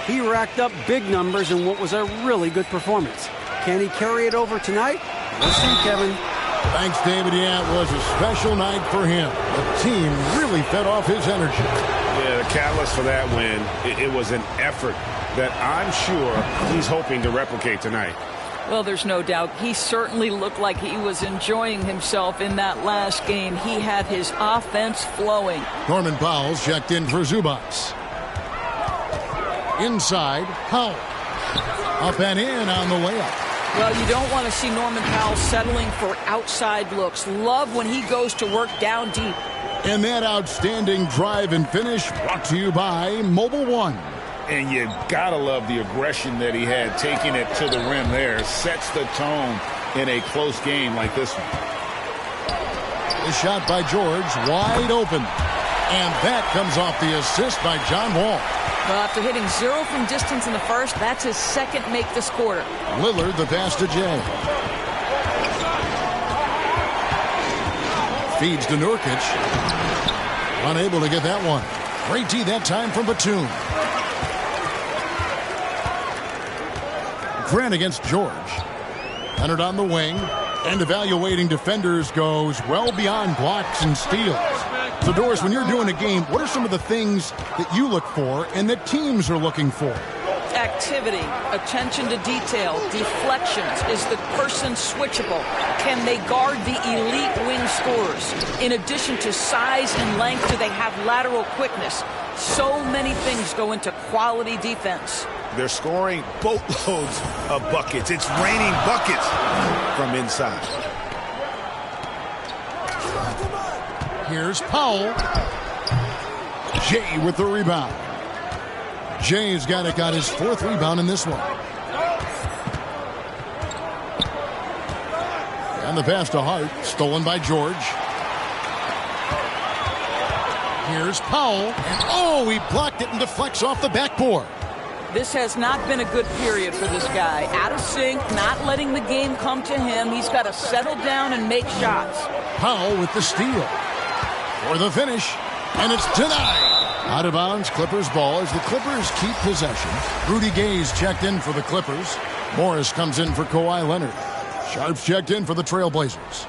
He racked up big numbers in what was a really good performance. Can he carry it over tonight? We'll see, Kevin. Thanks, David. Yeah, it was a special night for him. The team really fed off his energy. Yeah, the catalyst for that win, it was an effort that I'm sure he's hoping to replicate tonight. Well, there's no doubt. He certainly looked like he was enjoying himself in that last game. He had his offense flowing. Norman Powell's checked in for Zubac. Inside, Powell. Up and in on the layup. Well, you don't want to see Norman Powell settling for outside looks. Love when he goes to work down deep. And that outstanding drive and finish brought to you by Mobile One. And you gotta love the aggression that he had, taking it to the rim there. Sets the tone in a close game like this one. The shot by George, wide open. And that comes off the assist by John Wall. Well, after hitting 0 from distance in the first, that's his second make this quarter. Lillard, the pass to Jay. Feeds to Nurkic. Unable to get that one. Great D that time from Batum. Grant against George. Leonard on the wing. And evaluating defenders goes well beyond blocks and steals. So, Doris, when you're doing a game, what are some of the things that you look for and that teams are looking for? Activity, attention to detail, deflections. Is the person switchable? Can they guard the elite wing scorers? In addition to size and length, do they have lateral quickness? So many things go into quality defense. They're scoring boatloads of buckets. It's raining buckets from inside. Here's Powell. Jay with the rebound. Jay's got his fourth rebound in this one. And the pass to Hart, stolen by George. Here's Powell. And he blocked it and deflects off the backboard. This has not been a good period for this guy. Out of sync, not letting the game come to him. He's got to settle down and make shots. Powell with the steal. For the finish. And it's denied. Out of bounds, Clippers ball as the Clippers keep possession. Rudy Gay's checked in for the Clippers. Morris comes in for Kawhi Leonard. Sharp's checked in for the Trailblazers.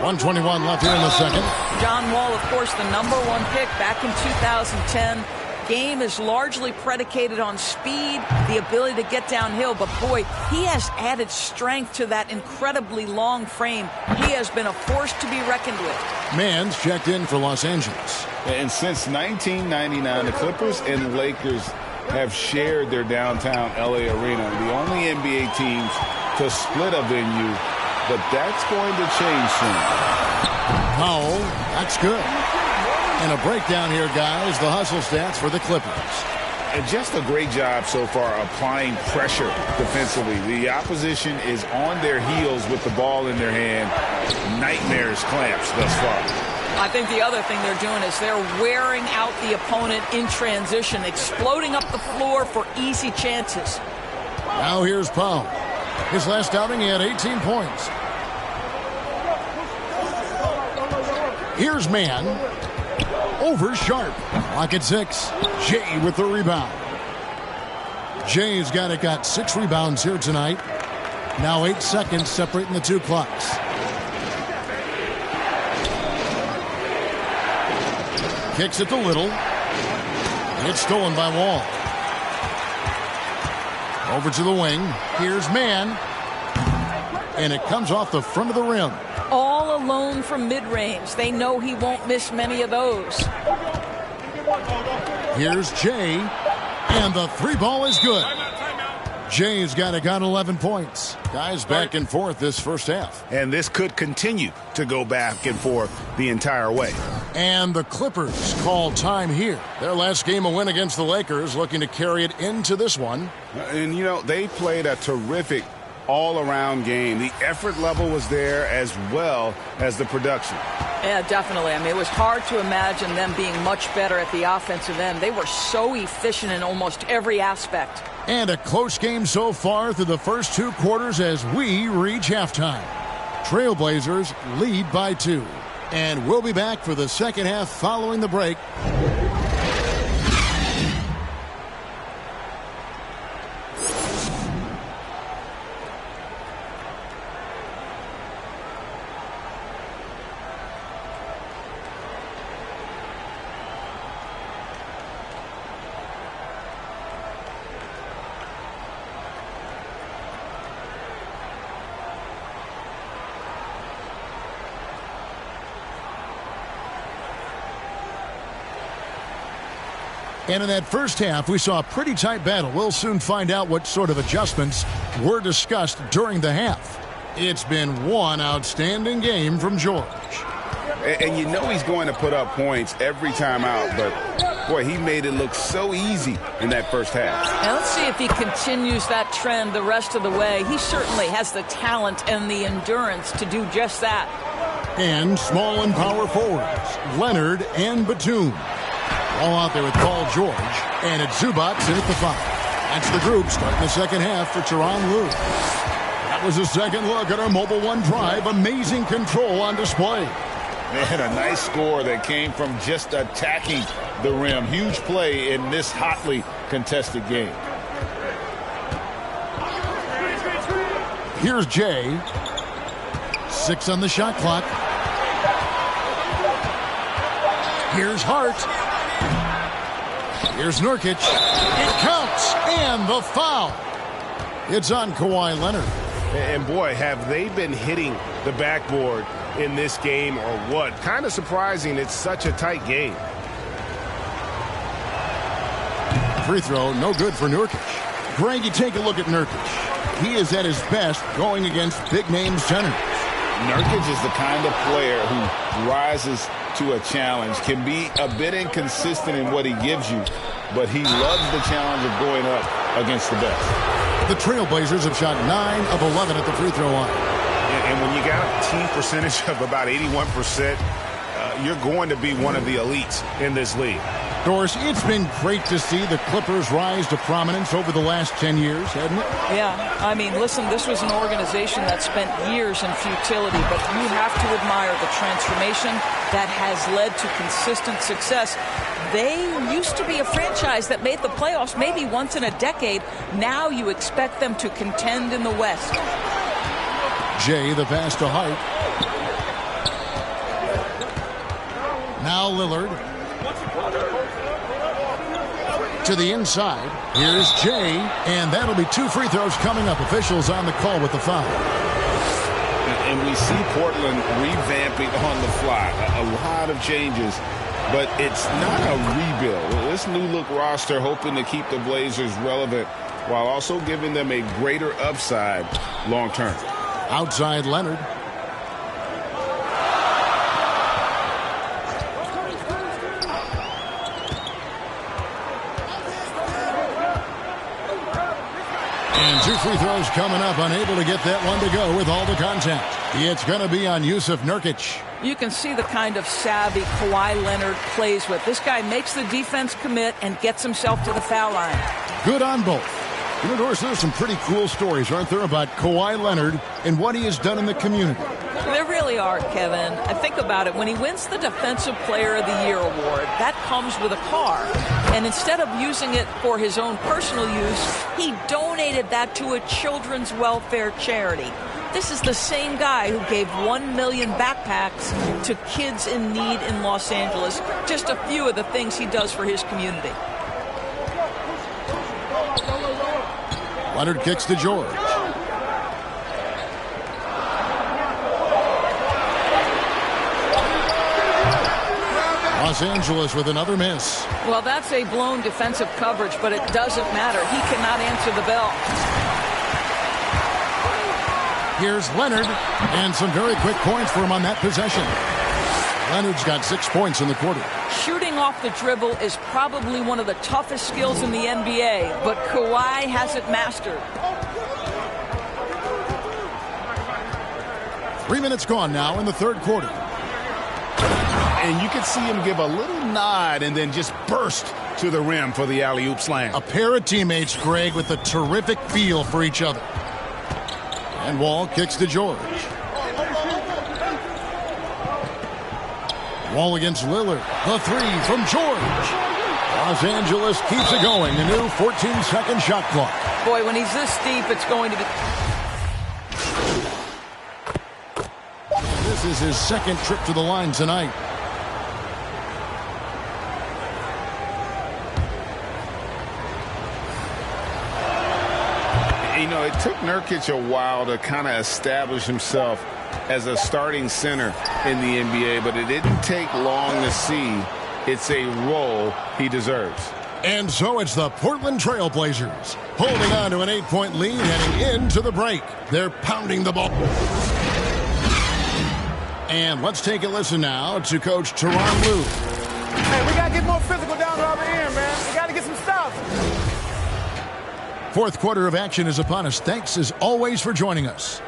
1:21 left here in the second. John Wall, of course, the #1 pick back in 2010. Game is largely predicated on speed, the ability to get downhill, but boy, he has added strength to that incredibly long frame. He has been a force to be reckoned with. Mann's checked in for Los Angeles. And since 1999, the Clippers and Lakers have shared their downtown LA arena, the only NBA teams to split a venue, but that's going to change soon. Powell, that's good. And a breakdown here, guys, the hustle stats for the Clippers. And just a great job so far applying pressure defensively. The opposition is on their heels with the ball in their hand. Nightmares clamps thus far. I think the other thing they're doing is they're wearing out the opponent in transition, exploding up the floor for easy chances. Now here's Powell. His last outing, he had 18 points. Here's Mann. Over Sharp. Lock at 6. Jay with the rebound. Jay's got 6 rebounds here tonight. Now 8 seconds separating the two clocks. Kicks it to Little. And it's stolen by Wall. Over to the wing. Here's Mann. And it comes off the front of the rim. All alone from mid-range. They know he won't miss many of those. Here's Jay, and the three ball is good. Jay's got 11 points. Guys back and forth this first half. And this could continue to go back and forth the entire way. And the Clippers call time here. Their last game a win against the Lakers, looking to carry it into this one. And, you know, they played a terrific all-around game. The effort level was there as well as the production. Yeah, definitely. I mean, it was hard to imagine them being much better at the offensive end. They were so efficient in almost every aspect. And a close game so far through the first two quarters as we reach halftime. Trailblazers lead by 2. And we'll be back for the second half following the break. And in that first half, we saw a pretty tight battle. We'll soon find out what sort of adjustments were discussed during the half. It's been one outstanding game from George. And you know he's going to put up points every time out, but boy, he made it look so easy in that first half. Now let's see if he continues that trend the rest of the way. He certainly has the talent and the endurance to do just that. And small and power forwards, Leonard and Batum. All out there with Paul George, and it's Zubats in at the 5. That's the group starting the second half for Tyronn Lue. That was a second look at our Mobile One drive. Amazing control on display. Man, a nice score that came from just attacking the rim. Huge play in this hotly contested game. Here's Jay. 6 on the shot clock. Here's Hart. Here's Nurkic. It counts, and the foul. It's on Kawhi Leonard. And boy, have they been hitting the backboard in this game or what? Kind of surprising it's such a tight game. Free throw, no good for Nurkic. Greg, you take a look at Nurkic. He is at his best going against big-name centers. Nurkic is the kind of player who rises to a challenge, can be a bit inconsistent in what he gives you, but he loves the challenge of going up against the best. The Trailblazers have shot 9 of 11 at the free throw line. And when you got a team percentage of about 81%, you're going to be one of the elites in this league. Doris, it's been great to see the Clippers rise to prominence over the last 10 years, hasn't it? Yeah, I mean, listen, this was an organization that spent years in futility, but you have to admire the transformation that has led to consistent success. They used to be a franchise that made the playoffs maybe once in a decade. Now you expect them to contend in the West. Jay, the pass to Hart. Now Lillard. To the inside. Here's Jay, and that'll be 2 free throws coming up. Officials on the call with the foul. And we see Portland revamping on the fly. A lot of changes, but it's not a rebuild. This new look roster hoping to keep the Blazers relevant while also giving them a greater upside long term. Outside Leonard. And 2 free throws coming up, unable to get that one to go with all the contact. It's going to be on Yusuf Nurkic. You can see the kind of savvy Kawhi Leonard plays with. This guy makes the defense commit and gets himself to the foul line. Good on both. You know, Doris, there's some pretty cool stories, aren't there, about Kawhi Leonard and what he has done in the community? There really are, Kevin. I think about it. When he wins the Defensive Player of the Year award, that comes with a car. And instead of using it for his own personal use, he donated that to a children's welfare charity. This is the same guy who gave 1 million backpacks to kids in need in Los Angeles. Just a few of the things he does for his community. Leonard kicks to George. Los Angeles with another miss. Well, that's a blown defensive coverage, but it doesn't matter. He cannot answer the bell. Here's Leonard, and some very quick points for him on that possession. Leonard's got 6 points in the quarter. Shooting off the dribble is probably one of the toughest skills in the NBA, but Kawhi has it mastered. 3 minutes gone now in the third quarter. And you can see him give a little nod and then just burst to the rim for the alley-oop slam. A pair of teammates, Greg, with a terrific feel for each other. And Wall kicks to George. Wall against Lillard. The three from George. Los Angeles keeps it going. A new 14-second shot clock. Boy, when he's this deep, it's going to be... This is his second trip to the line tonight. You know, it took Nurkic a while to kind of establish himself as a starting center in the NBA, but it didn't take long to see it's a role he deserves. And so it's the Portland Trail Blazers holding on to an 8-point lead heading into the break. They're pounding the ball. And let's take a listen now to Coach Tyronn Lue. Hey, we got to get more physical down the other end, man. We got to get some stuff. Fourth quarter of action is upon us. Thanks, as always, for joining us.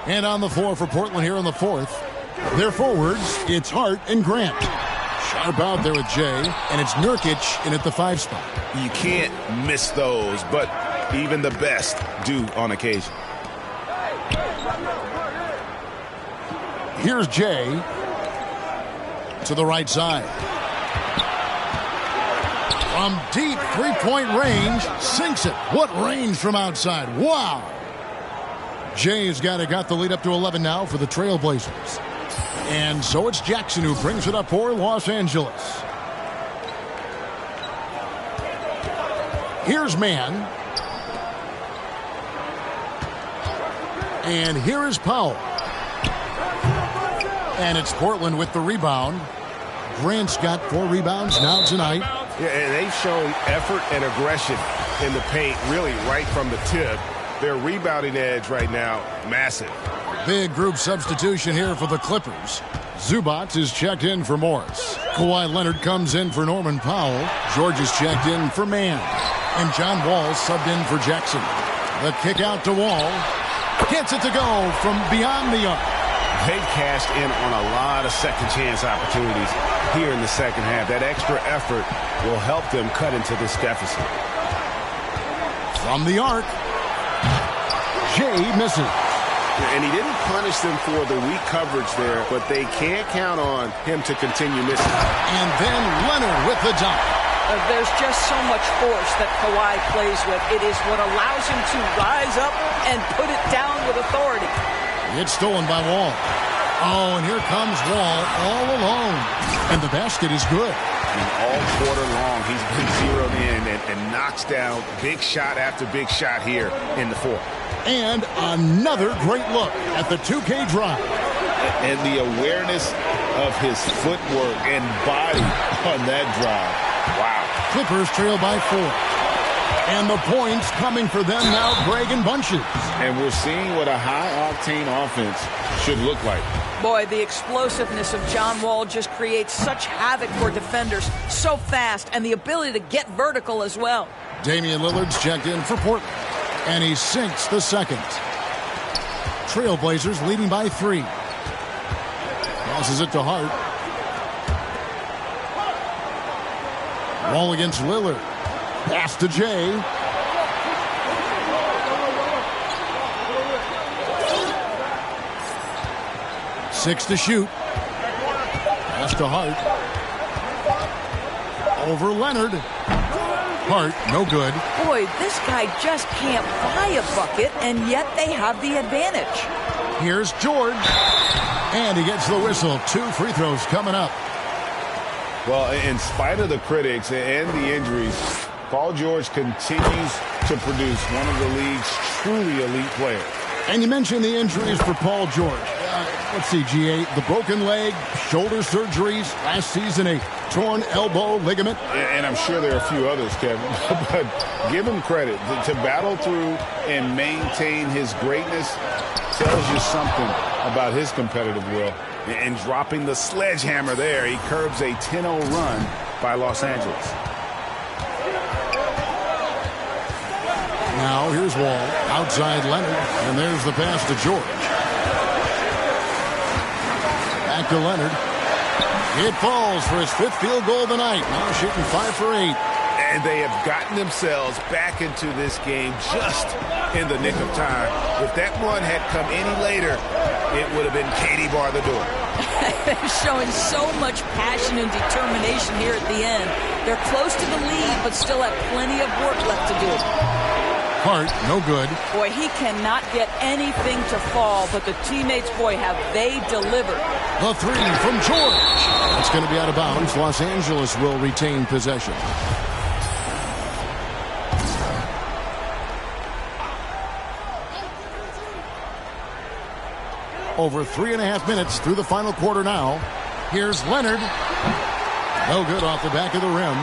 And on the floor for Portland here in the fourth, their forwards, it's Hart and Grant. Sharp out there with Jay, and it's Nurkic in at the 5 spot. You can't miss those, but even the best do on occasion. Here's Jay to the right side. From deep three-point range, sinks it. What range from outside? Wow. Jay's got the lead up to 11 now for the Trailblazers. And so it's Jackson who brings it up for Los Angeles. Here's Mann. And here is Powell. And it's Portland with the rebound. Grant's got 4 rebounds now tonight. Yeah, and they've shown effort and aggression in the paint, really right from the tip. Their rebounding edge right now, massive. Big group substitution here for the Clippers. Zubac is checked in for Morris. Kawhi Leonard comes in for Norman Powell. George is checked in for Mann. And John Wall subbed in for Jackson. The kick out to Wall. Gets it to go from beyond the arc. They've cashed in on a lot of second chance opportunities here in the second half. That extra effort will help them cut into this deficit. From the arc, Jay misses. And he didn't punish them for the weak coverage there, but they can't count on him to continue missing. And then Leonard with the dunk. There's just so much force that Kawhi plays with. It is what allows him to rise up and put it down with authority. It's stolen by Wall. Oh, and here comes Wall all alone. And the basket is good. And all quarter long, he's been zeroed in and knocks down big shot after big shot here in the fourth. And another great look at the 2K drive. And the awareness of his footwork and body on that drive. Wow. Clippers trail by 4. And the points coming for them now, Greg, in bunches. And we're seeing what a high-octane offense should look like. Boy, the explosiveness of John Wall just creates such havoc for defenders. So fast, and the ability to get vertical as well. Damian Lillard's checked in for Portland. And he sinks the second. Trailblazers leading by 3. Passes it to Hart. Wall against Lillard. Pass to Jay. Six to shoot. Pass to Hart. Over Leonard. Hart, no good. Boy, this guy just can't buy a bucket, and yet they have the advantage. Here's George. And he gets the whistle. 2 free throws coming up. Well, in spite of the critics and the injuries, Paul George continues to produce one of the league's truly elite players. And you mentioned the injuries for Paul George. Let's see, GA, the broken leg, shoulder surgeries, last season a torn elbow ligament. And I'm sure there are a few others, Kevin. But give him credit. To battle through and maintain his greatness tells you something about his competitive will. And dropping the sledgehammer there, he curbs a 10-0 run by Los Angeles. Now here's Wall, outside Leonard, and there's the pass to George. Back to Leonard. It falls for his 5th field goal of the night. Now shooting 5 for 8. And they have gotten themselves back into this game just in the nick of time. If that run had come any later, it would have been Katie bar the door. They're showing so much passion and determination here at the end. They're close to the lead, but still have plenty of work left to do. Hart, no good. Boy, he cannot get anything to fall, but the teammates, boy, have they delivered. The 3 from George. It's going to be out of bounds. Los Angeles will retain possession. Over 3.5 minutes through the final quarter now. Here's Leonard. No good off the back of the rim.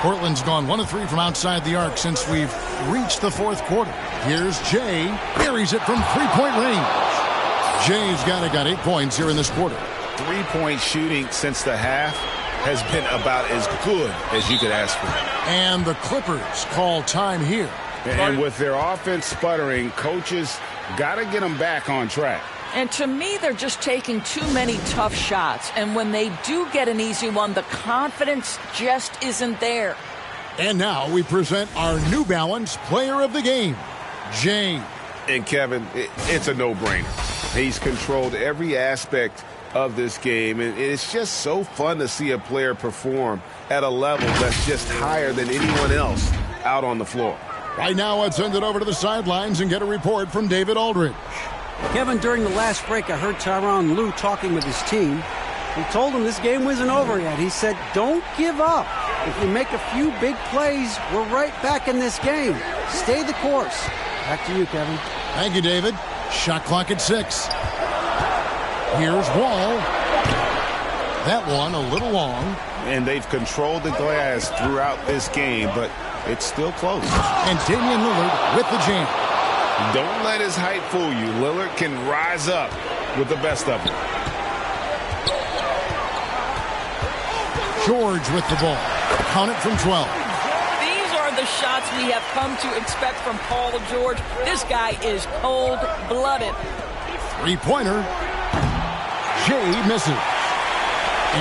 Portland's gone 1 of 3 from outside the arc since we've reached the 4th quarter. Here's Jay. Buries it from 3-point range. Jay's got 8 points here in this quarter. 3-point shooting since the half has been about as good as you could ask for. And the Clippers call time here. And with their offense sputtering, coaches got to get them back on track. And to me, they're just taking too many tough shots. And when they do get an easy one, the confidence just isn't there. And now we present our New Balance player of the game, Jay. And Kevin, it's a no-brainer. He's controlled every aspect of this game. And it's just so fun to see a player perform at a level that's just higher than anyone else out on the floor. Right now, let's send it over to the sidelines and get a report from David Aldridge. Kevin, during the last break, I heard Tyronn Lue talking with his team. He told them this game wasn't over yet. He said, don't give up. If you make a few big plays, we're right back in this game. Stay the course. Back to you, Kevin. Thank you, David. Shot clock at 6. Here's Wall. That one a little long. And they've controlled the glass throughout this game, but it's still close. And Damian Lillard with the jam. Don't let his height fool you. Lillard can rise up with the best of them. George with the ball. Count it from 12. These are the shots we have come to expect from Paul George. This guy is cold-blooded. 3-pointer. Jay misses.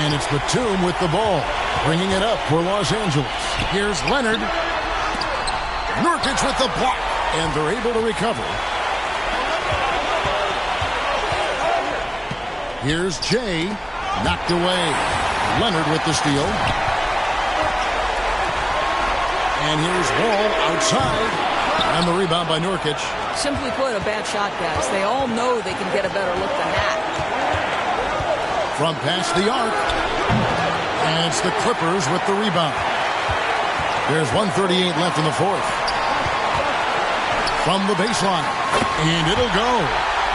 And it's Batum with the ball, bringing it up for Los Angeles. Here's Leonard. Nurkic with the block. And they're able to recover. Here's Jay. Knocked away. Leonard with the steal. And here's Wall outside. And the rebound by Nurkic. Simply put, a bad shot, guys. They all know they can get a better look than that. From past the arc. And it's the Clippers with the rebound. There's 1:38 left in the 4th. From the baseline. And it'll go.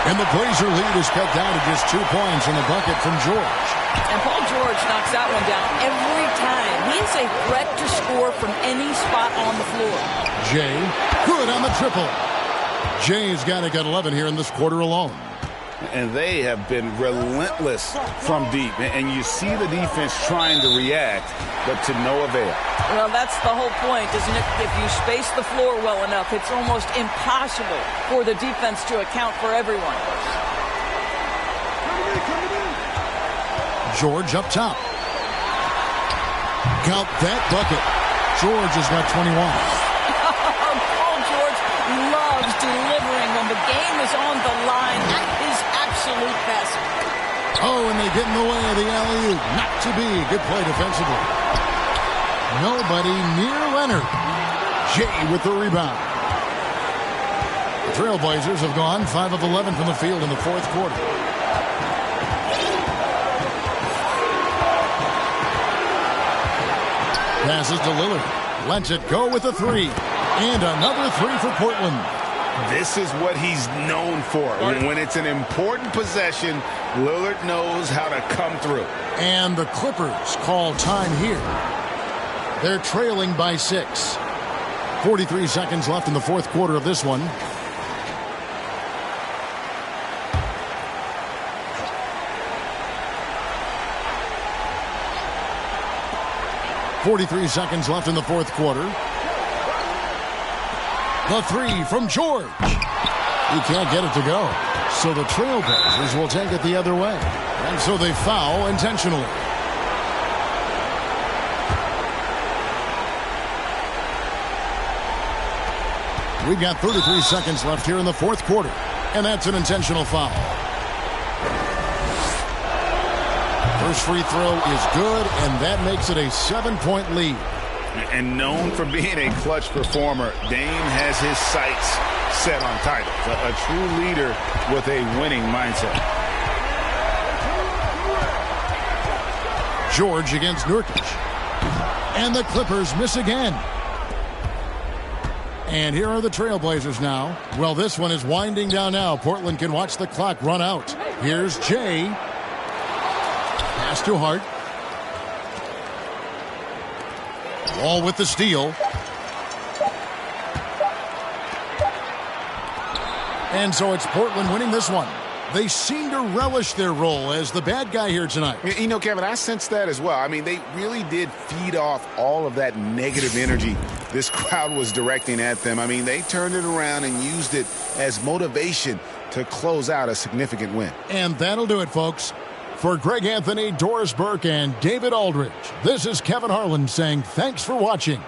And the Blazer lead is cut down to just 2 points in the bucket from George. And Paul George knocks that one down every time. He's a threat to score from any spot on the floor. Jay, good on the triple. Jay's got 11 here in this quarter alone. And they have been relentless from deep. And you see the defense trying to react, but to no avail. Well, that's the whole point, isn't it? If you space the floor well enough, it's almost impossible for the defense to account for everyone. George up top. Count that bucket. George has got 21. Paul George loves delivering when the game is on the line. At his absolute best. Oh, and they get in the way of the alley-oop. Not to be. Good play defensively. Nobody near Leonard. Jay with the rebound. The Trailblazers have gone 5 of 11 from the field in the 4th quarter. Passes to Lillard. Lets it go with a 3. And another 3 for Portland. This is what he's known for. When it's an important possession, Lillard knows how to come through. And the Clippers call time here. They're trailing by 6. 43 seconds left in the fourth quarter of this one. .43 seconds left in the fourth quarter. The three from George. He can't get it to go. So the Trailblazers will take it the other way. And so they foul intentionally. We've got 33 seconds left here in the fourth quarter. And that's an intentional foul. First free throw is good, and that makes it a 7-point lead. And known for being a clutch performer, Dame has his sights set on titles. A true leader with a winning mindset. George against Nurkic. And the Clippers miss again. And here are the Trailblazers now. Well, this one is winding down now. Portland can watch the clock run out. Here's Jay. Pass to Hart. Wall with the steal. And so it's Portland winning this one. They seem to relish their role as the bad guy here tonight. You know, Kevin, I sense that as well. I mean, they really did feed off all of that negative energy this crowd was directing at them. I mean, they turned it around and used it as motivation to close out a significant win. And that'll do it, folks. For Greg Anthony, Doris Burke, and David Aldridge, this is Kevin Harlan saying thanks for watching.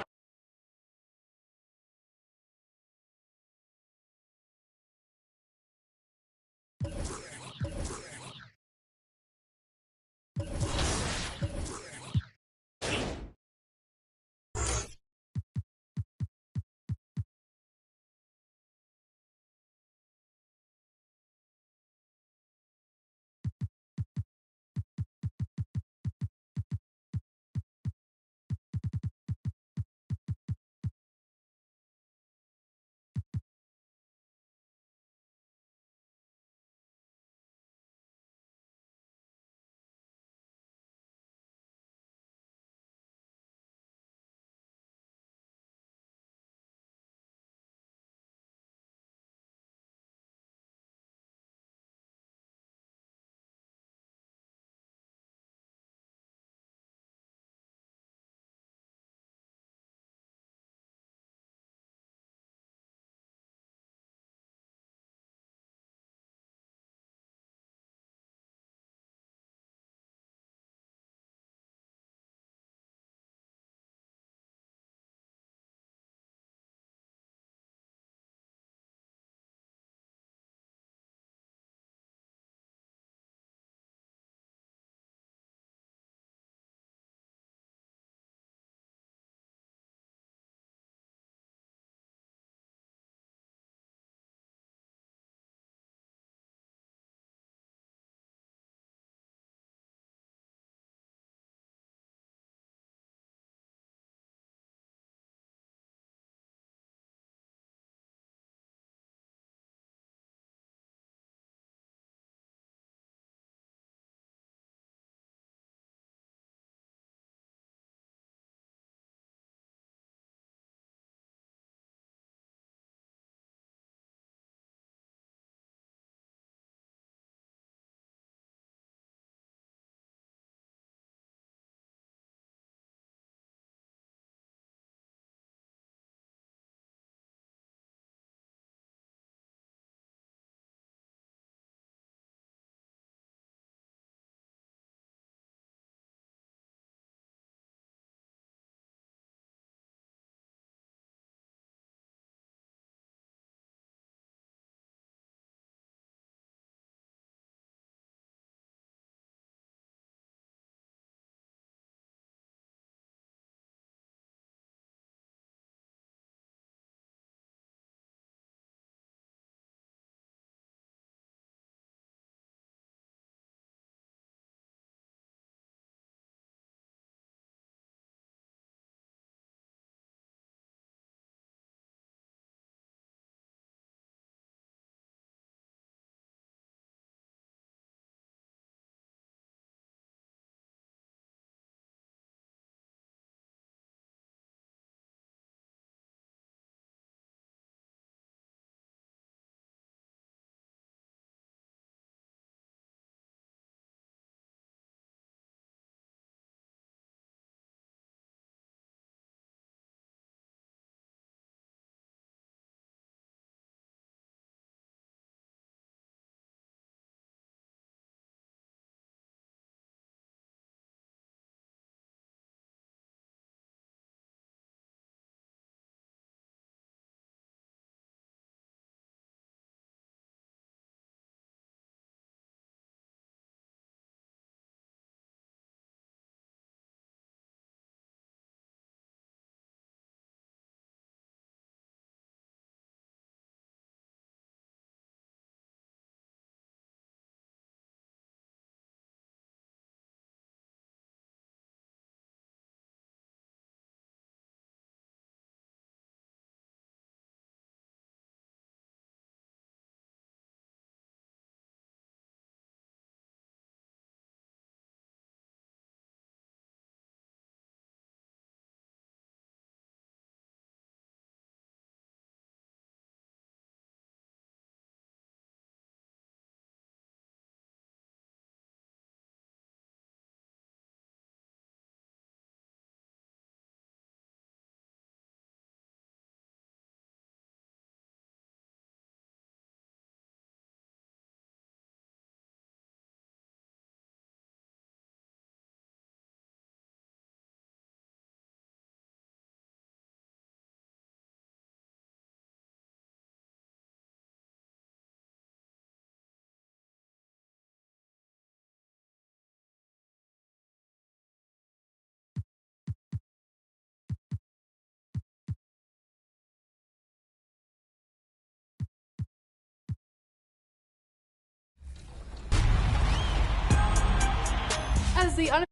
the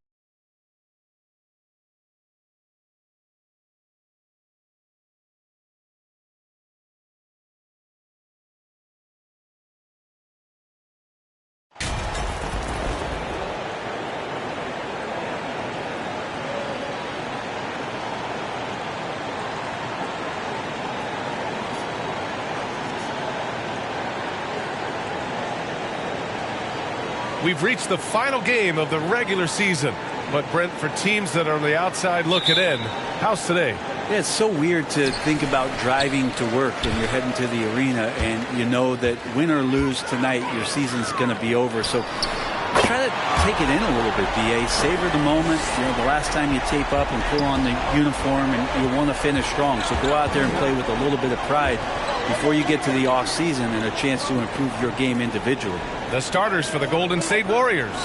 We've reached the final game of the regular season. But, Brent, for teams that are on the outside looking in, how's today? Yeah, it's so weird to think about driving to work and you're heading to the arena and you know that win or lose tonight, your season's going to be over. So try to take it in a little bit, BA. Savor the moment. You know, the last time you tape up and pull on the uniform and you want to finish strong. So go out there and play with a little bit of pride before you get to the off season and a chance to improve your game individually. The starters for the Golden State Warriors.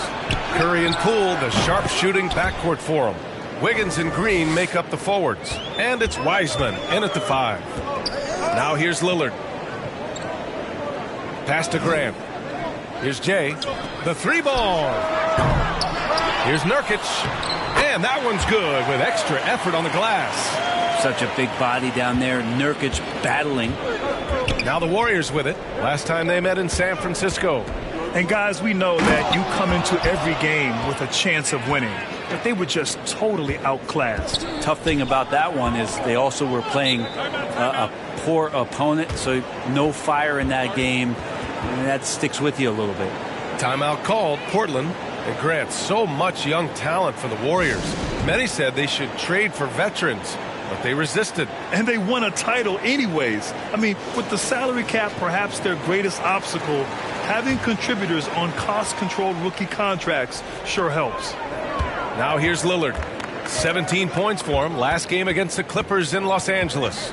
Curry and Poole, the sharp-shooting backcourt for them. Wiggins and Green make up the forwards. And it's Wiseman in at the 5. Now here's Lillard. Pass to Grant. Here's Jay. The 3-ball. Here's Nurkic. And that one's good with extra effort on the glass. Such a big body down there. Nurkic battling. Now the Warriors with it. Last time they met in San Francisco. And guys, we know that you come into every game with a chance of winning, but they were just totally outclassed. Tough thing about that one is they also were playing a poor opponent, so no fire in that game, and that sticks with you a little bit. Timeout called. Portland. And Grant, so much young talent for the Warriors. Many said they should trade for veterans, but they resisted. And they won a title anyways. I mean, with the salary cap perhaps their greatest obstacle, having contributors on cost-controlled rookie contracts sure helps. Now here's Lillard. 17 points for him. Last game against the Clippers in Los Angeles.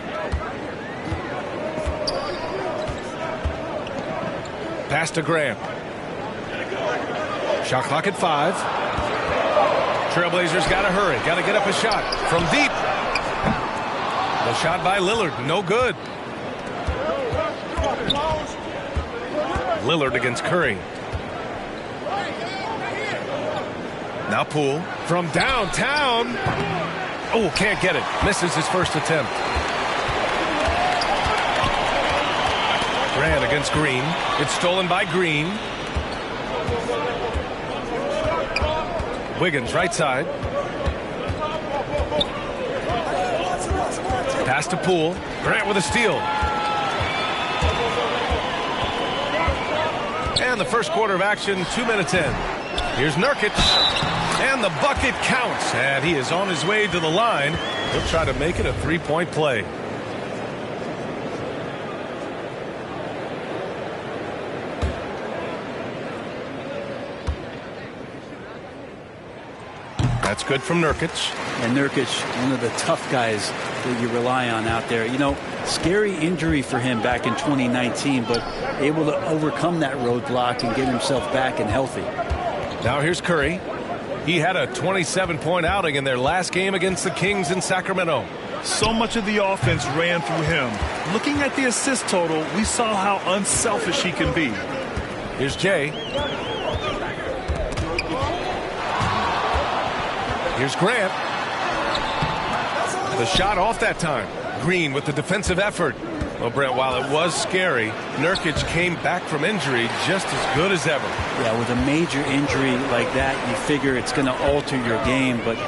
Pass to Grant. Shot clock at 5. Trailblazers got to hurry. Got to get up a shot from deep. The shot by Lillard, no good. Lillard against Curry. Now Poole from downtown. Oh, can't get it. Misses his first attempt. Grant against Green. It's stolen by Green. Wiggins right side. Pass to Poole. Grant with a steal. And the first quarter of action, 2 minutes in. Here's Nurkic. And the bucket counts. And he is on his way to the line. He'll try to make it a three-point play. That's good from Nurkic. And Nurkic, one of the tough guys that you rely on out there. You know, scary injury for him back in 2019, but able to overcome that roadblock and get himself back and healthy. Now here's Curry. He had a 27-point outing in their last game against the Kings in Sacramento. So much of the offense ran through him. Looking at the assist total, we saw how unselfish he can be. Here's Jay. Here's Grant. The shot off that time. Green with the defensive effort. Well, Brent, while it was scary, Nurkic came back from injury just as good as ever. Yeah, with a major injury like that, you figure it's going to alter your game. But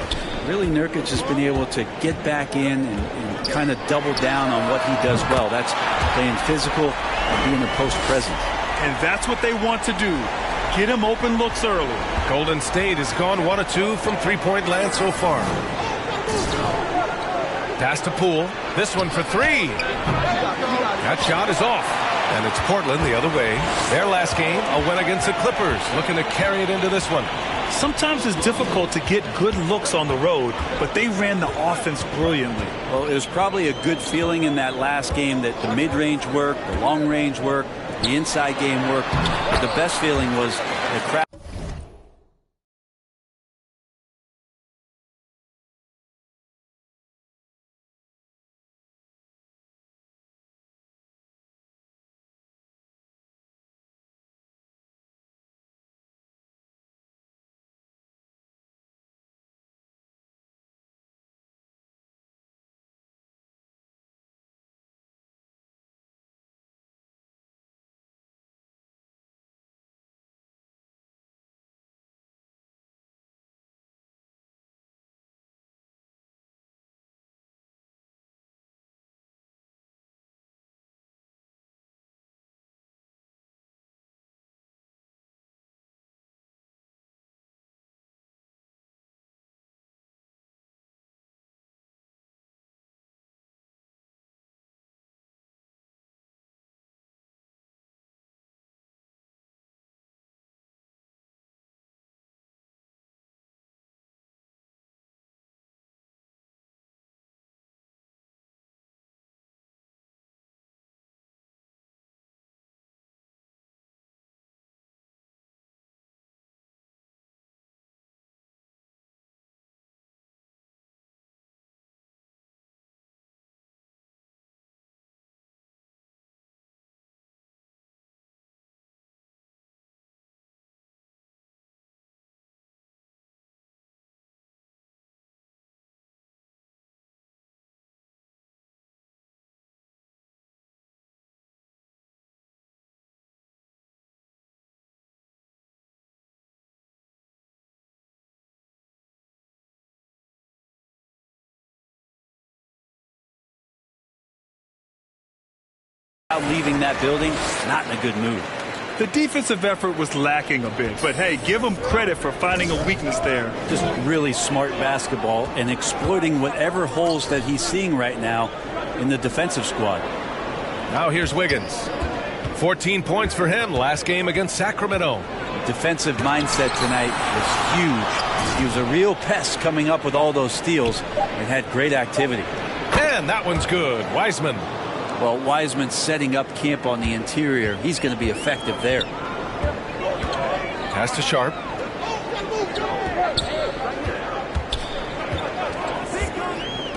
really, Nurkic has been able to get back in and kind of double down on what he does well. That's playing physical and being the post presence. And that's what they want to do. Get him open looks early. Golden State has gone 1 of 2 from three-point land so far. Pass to Poole. This one for 3. That shot is off. And it's Portland the other way. Their last game, a win against the Clippers. Looking to carry it into this one. Sometimes it's difficult to get good looks on the road, but they ran the offense brilliantly. Well, it was probably a good feeling in that last game that the mid-range worked, the long-range worked, the inside game worked. But the best feeling was the crowd. Leaving that building, not in a good mood. The defensive effort was lacking a bit, but hey, give them credit for finding a weakness there. Just really smart basketball and exploiting whatever holes that he's seeing right now in the defensive squad. Now here's Wiggins. 14 points for him last game against Sacramento. Defensive mindset tonight was huge. He was a real pest coming up with all those steals and had great activity. And that one's good. Wiseman. Well, Wiseman's setting up camp on the interior. He's going to be effective there. Pass to Sharp.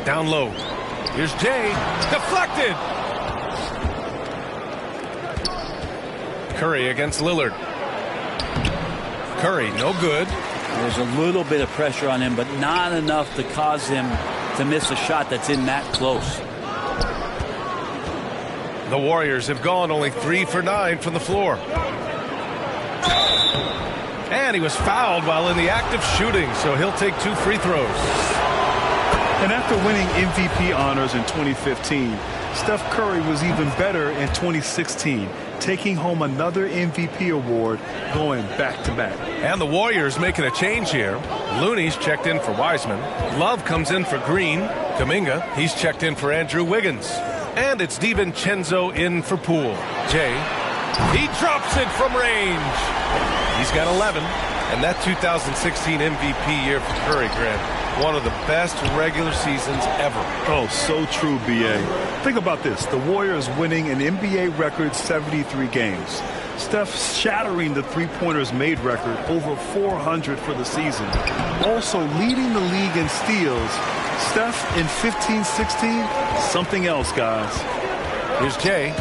Down low. Here's Jay. Deflected. Curry against Lillard. Curry, no good. There's a little bit of pressure on him, but not enough to cause him to miss a shot that's in that close. The Warriors have gone only 3 for 9 from the floor. And he was fouled while in the act of shooting, so he'll take 2 free throws. And after winning MVP honors in 2015, Steph Curry was even better in 2016, taking home another MVP award, going back-to-back. And the Warriors making a change here. Looney's checked in for Wiseman. Love comes in for Green. Kuminga, he's checked in for Andrew Wiggins. And it's DiVincenzo in for Poole. Jay, he drops it from range. He's got 11. And that 2016 MVP year for Curry, Grant, one of the best regular seasons ever. Oh, so true, B.A. Think about this. The Warriors winning an NBA record 73 games. Steph shattering the three-pointers made record, over 400 for the season. Also leading the league in steals. Steph in 15-16, something else, guys. Here's Jay.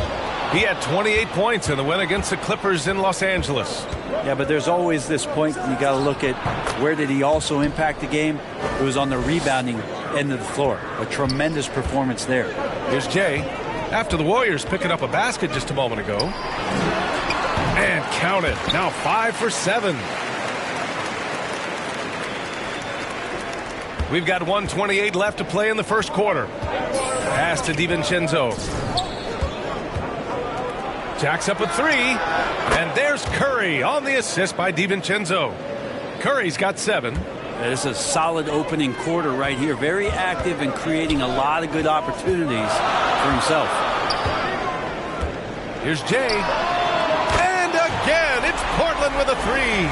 He had 28 points in the win against the Clippers in Los Angeles. Yeah, but there's always this point you got to look at where did he also impact the game. It was on the rebounding end of the floor. A tremendous performance there. Here's Jay. After the Warriors picking up a basket just a moment ago. And count it. Now 5 for 7. We've got 1:28 left to play in the first quarter. Pass to DiVincenzo. Jacks up at 3. And there's Curry on the assist by DiVincenzo. Curry's got 7. It's a solid opening quarter right here. Very active and creating a lot of good opportunities for himself. Here's Jay. And again, it's Portland with a 3.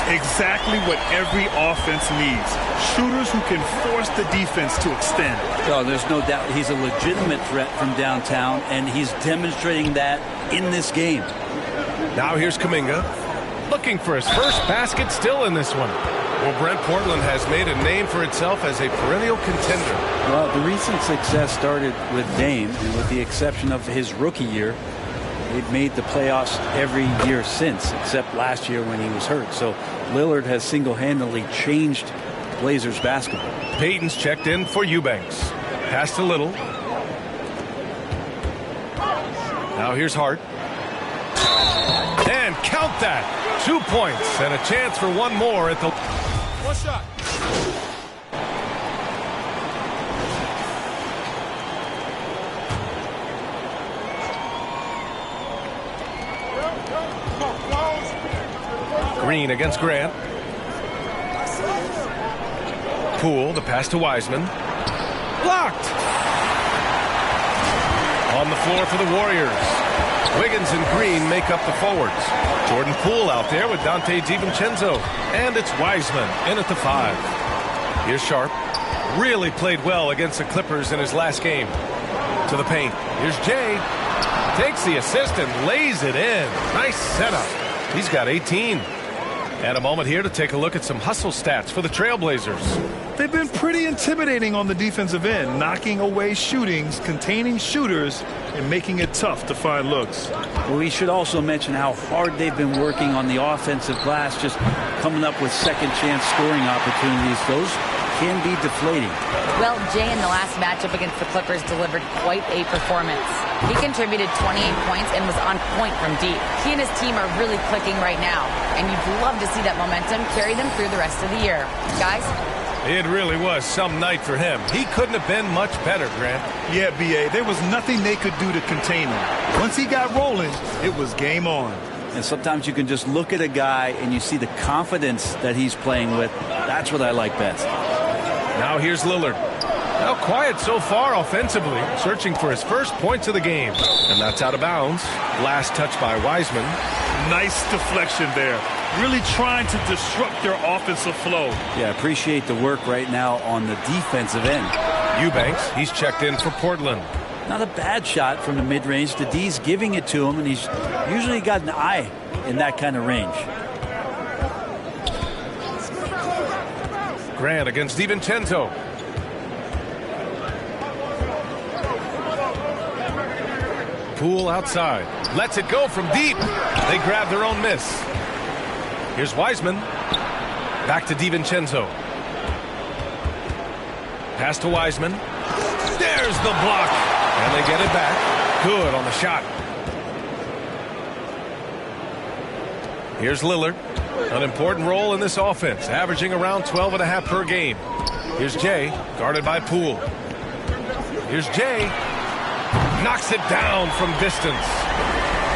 Exactly what every offense needs. Shooters who can force the defense to extend. Oh, there's no doubt he's a legitimate threat from downtown, and he's demonstrating that in this game. Now here's Kuminga. Looking for his first basket still in this one. Well, Brent, Portland has made a name for itself as a perennial contender. Well, the recent success started with Dame, and with the exception of his rookie year, they've made the playoffs every year since, except last year when he was hurt. So Lillard has single-handedly changed Blazers basketball. Payton's checked in for Eubanks. Pass to Little. Now here's Hart. And count that. 2 points and a chance for one more at the... One shot. Green against Grant. Poole, the pass to Wiseman. Blocked. On the floor for the Warriors. Wiggins and Green make up the forwards. Jordan Poole out there with Dante DiVincenzo. And it's Wiseman in at the 5. Here's Sharp. Really played well against the Clippers in his last game. To the paint. Here's Jay. Takes the assist and lays it in. Nice setup. He's got 18. And a moment here to take a look at some hustle stats for the Trailblazers. They've been pretty intimidating on the defensive end, knocking away shootings, containing shooters, and making it tough to find looks. Well, we should also mention how hard they've been working on the offensive glass, just coming up with second chance scoring opportunities. Those can be deflating. Well, Jay in the last matchup against the Clippers delivered quite a performance. He contributed 28 points and was on point from deep. He and his team are really clicking right now, and you'd love to see that momentum carry them through the rest of the year. Guys? It really was some night for him. He couldn't have been much better, Grant. Yeah, B.A., there was nothing they could do to contain him. Once he got rolling, it was game on. And sometimes you can just look at a guy and you see the confidence that he's playing with. That's what I like best. Now here's Lillard. Now quiet so far offensively, searching for his first points of the game. And that's out of bounds. Last touch by Wiseman. Nice deflection there. Really trying to disrupt their offensive flow. Yeah, appreciate the work right now on the defensive end. Eubanks, he's checked in for Portland. Not a bad shot from the mid-range. The D's giving it to him, and he's usually got an eye in that kind of range. Grant against DiVincenzo. Poole outside. Lets it go from deep. They grab their own miss. Here's Wiseman. Back to DiVincenzo. Pass to Wiseman. There's the block. And they get it back. Good on the shot. Here's Lillard. An important role in this offense, averaging around 12.5 per game. Here's Jay, guarded by Poole. Here's Jay. Knocks it down from distance.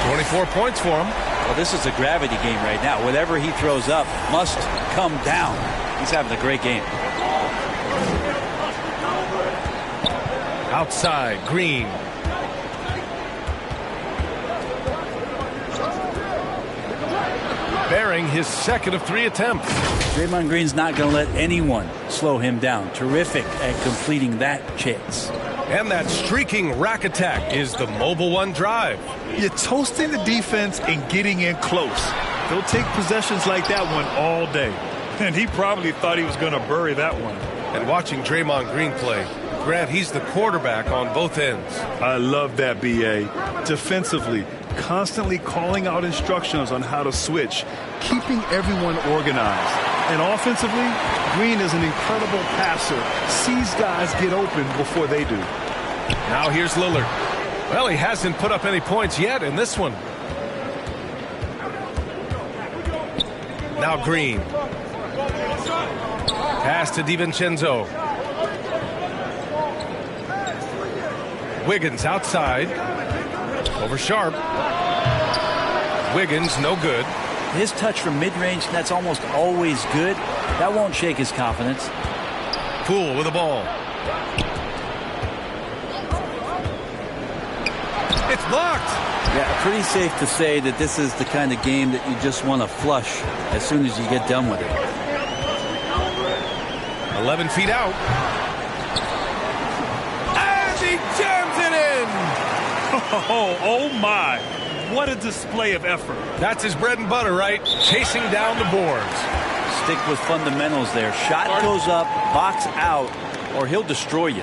24 points for him. Well, this is a gravity game right now. Whatever he throws up must come down. He's having a great game. Outside, Green. Bearing his second of 3 attempts. Draymond Green's not going to let anyone slow him down. Terrific at completing that chance. And that streaking rack attack is the mobile one drive. You're toasting the defense and getting in close. They'll take possessions like that one all day. And he probably thought he was going to bury that one. And watching Draymond Green play, Grant, he's the quarterback on both ends. I love that, B.A. Defensively, constantly calling out instructions on how to switch, keeping everyone organized. And offensively, Green is an incredible passer, sees guys get open before they do. Now here's Lillard. Well, he hasn't put up any points yet in this one. Now Green. Pass to DiVincenzo. Wiggins outside. Over Sharp. Wiggins, no good. His touch from mid-range, that's almost always good. That won't shake his confidence. Poole with the ball. It's blocked. Yeah, pretty safe to say that this is the kind of game that you just want to flush as soon as you get done with it. 11 feet out. And he jams it in. Oh my. What a display of effort. That's his bread and butter, right? Chasing down the boards. Stick with fundamentals there. Shot goes up, box out, or he'll destroy you.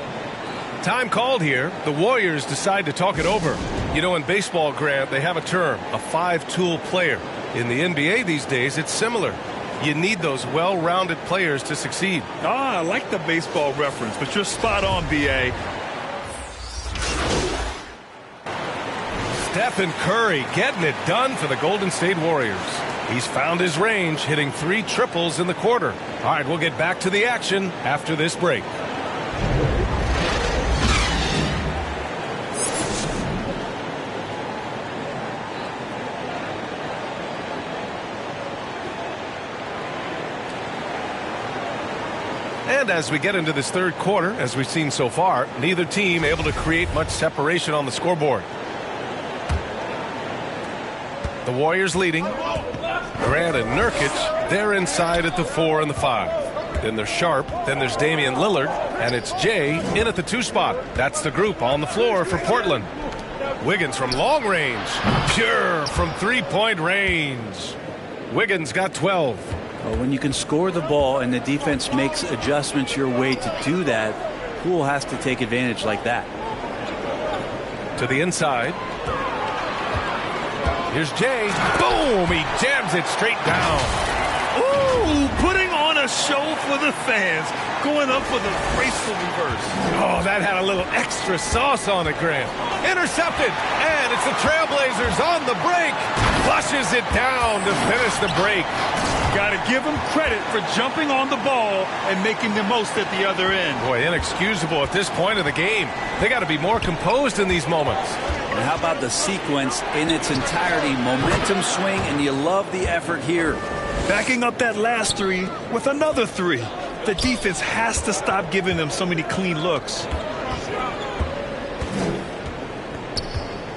Time called here. The Warriors decide to talk it over. You know, in baseball, Grant, they have a term, a 5-tool player. In the NBA these days, it's similar. You need those well-rounded players to succeed. I like the baseball reference, but you're spot on, B.A. Stephen Curry getting it done for the Golden State Warriors. He's found his range, hitting 3 triples in the quarter. All right, we'll get back to the action after this break. And as we get into this third quarter, as we've seen so far, neither team able to create much separation on the scoreboard. The Warriors leading. Grant and Nurkic, they're inside at the 4 and the 5. Then there's Sharp, then there's Damian Lillard, and it's Jay in at the 2 spot. That's the group on the floor for Portland. Wiggins from long range, pure from 3-point range. Wiggins got 12. Well, when you can score the ball and the defense makes adjustments your way to do that, Poole has to take advantage like that. To the inside. Here's Jay. Boom! He jams it straight down. Ooh, putting on a show for the fans, going up with a graceful reverse. Oh, that had a little extra sauce on it, Grant. Intercepted, and it's the Trailblazers on the break. Flushes it down to finish the break. Got to give them credit for jumping on the ball and making the most at the other end. Boy, inexcusable at this point of the game. They got to be more composed in these moments. And how about the sequence in its entirety? Momentum swing, and you love the effort here. Backing up that last three with another three. The defense has to stop giving them so many clean looks.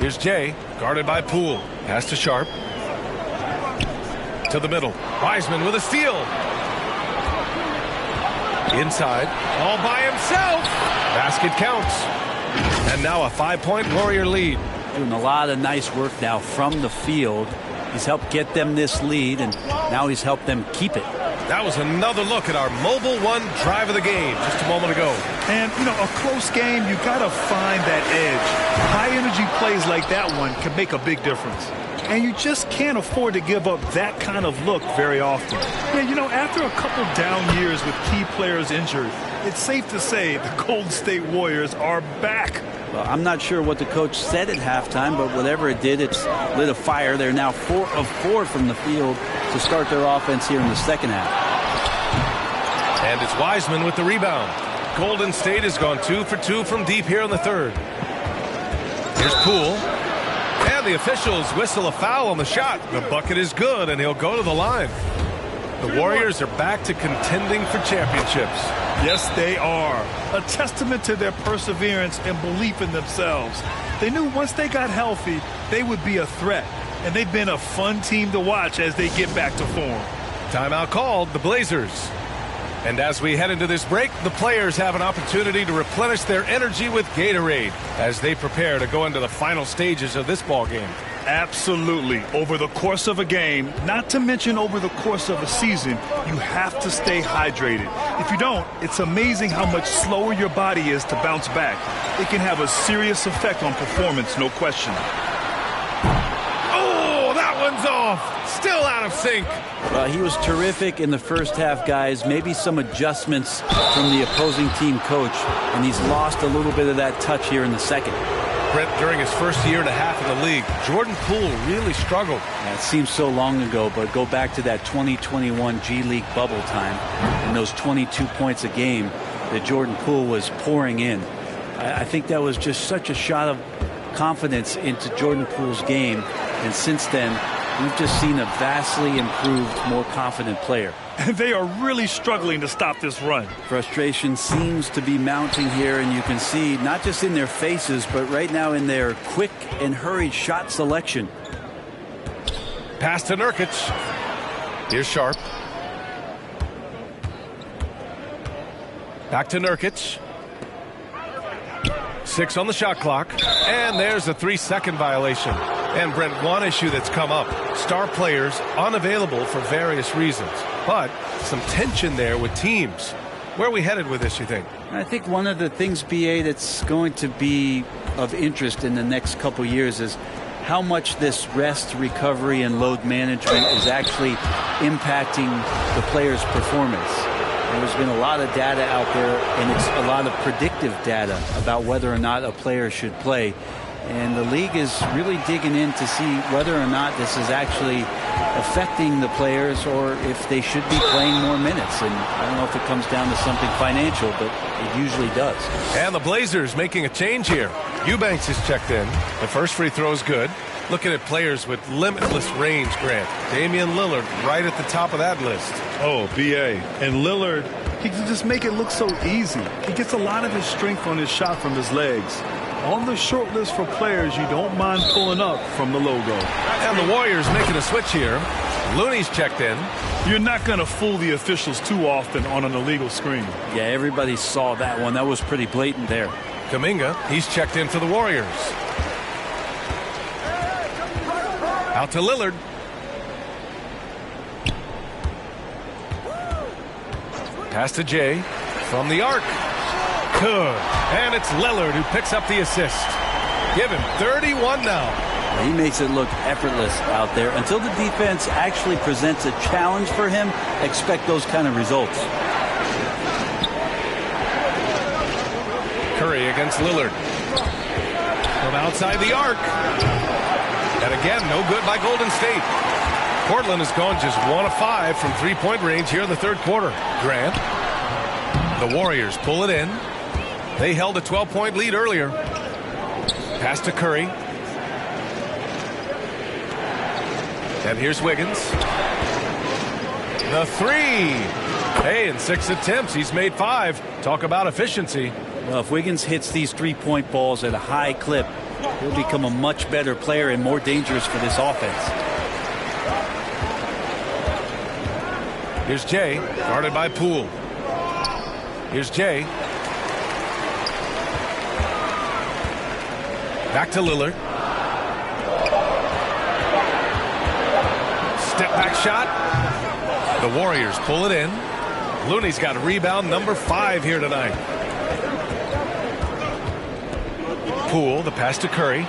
Here's Jay, guarded by Poole. Pass to Sharp. To the middle. Wiseman with a steal. Inside. All by himself. Basket counts. And now a 5-point Warrior lead. Doing a lot of nice work now from the field. He's helped get them this lead, and now he's helped them keep it. That was another look at our Mobile One drive of the game just a moment ago. And, you know, a close game, you got to find that edge. High-energy plays like that one can make a big difference. And you just can't afford to give up that kind of look very often. Yeah, you know, after a couple down years with key players injured, it's safe to say the Golden State Warriors are back. Well, I'm not sure what the coach said at halftime, but whatever it did, it's lit a fire. They're now 4 of 4 from the field to start their offense here in the second half. And it's Wiseman with the rebound. Golden State has gone 2 for 2 from deep here in the third. Here's Poole. And the officials whistle a foul on the shot. The bucket is good, and he'll go to the line. The Warriors are back to contending for championships. Yes, they are. A testament to their perseverance and belief in themselves. They knew once they got healthy, they would be a threat. And they've been a fun team to watch as they get back to form. Timeout called, the Blazers. And as we head into this break, the players have an opportunity to replenish their energy with Gatorade as they prepare to go into the final stages of this ball game. Absolutely. Over the course of a game, not to mention over the course of a season, you have to stay hydrated. If you don't, it's amazing how much slower your body is to bounce back. It can have a serious effect on performance, no question. Oh, that one's off. Still out of sync. Well, he was terrific in the first half, guys. Maybe some adjustments from the opposing team coach, and he's lost a little bit of that touch here in the second. Brent, during his first year and a half in the league, Jordan Poole really struggled. Yeah, it seems so long ago, but go back to that 2021 G League bubble time and those 22 points a game that Jordan Poole was pouring in. I think that was just such a shot of confidence into Jordan Poole's game, and since then, we've just seen a vastly improved, more confident player. And they are really struggling to stop this run. Frustration seems to be mounting here, and you can see not just in their faces, but right now in their quick and hurried shot selection. Pass to Nurkic. Here's Sharp. Back to Nurkic. 6 on the shot clock. And there's a 3-second violation. And Brent, one issue that's come up. Star players unavailable for various reasons. But some tension there with teams. Where are we headed with this, you think? I think one of the things, BA, that's going to be of interest in the next couple years is how much this rest, recovery, and load management is actually impacting the player's performance. There's been a lot of data out there, and it's a lot of predictive data about whether or not a player should play. And the league is really digging in to see whether or not this is actually affecting the players or if they should be playing more minutes. And I don't know if it comes down to something financial, but it usually does. And the Blazers making a change here. Eubanks is checked in. The first free throw is good. Looking at players with limitless range, Grant. Damian Lillard right at the top of that list. Oh, B.A. And Lillard, he can just make it look so easy. He gets a lot of his strength on his shot from his legs. On the short list for players you don't mind pulling up from the logo. And the Warriors making a switch here. Looney's checked in. You're not going to fool the officials too often on an illegal screen. Yeah, everybody saw that one. That was pretty blatant there. Kuminga, he's checked in for the Warriors. Out to Lillard. Pass to Jay from the arc. Good. And it's Lillard who picks up the assist. Give him 31 now. He makes it look effortless out there. Until the defense actually presents a challenge for him, expect those kind of results. Curry against Lillard. From outside the arc. And again, no good by Golden State. Portland has gone just 1 of 5 from three-point range here in the third quarter. Grant. The Warriors pull it in. They held a 12-point lead earlier. Pass to Curry. And here's Wiggins. The three. Hey, in 6 attempts, he's made 5. Talk about efficiency. Well, if Wiggins hits these three-point balls at a high clip, he'll become a much better player and more dangerous for this offense. Here's Jay, guarded by Poole. Here's Jay. Back to Lillard. Step back shot. The Warriors pull it in. Looney's got a rebound number 5 here tonight. Poole, the pass to Curry.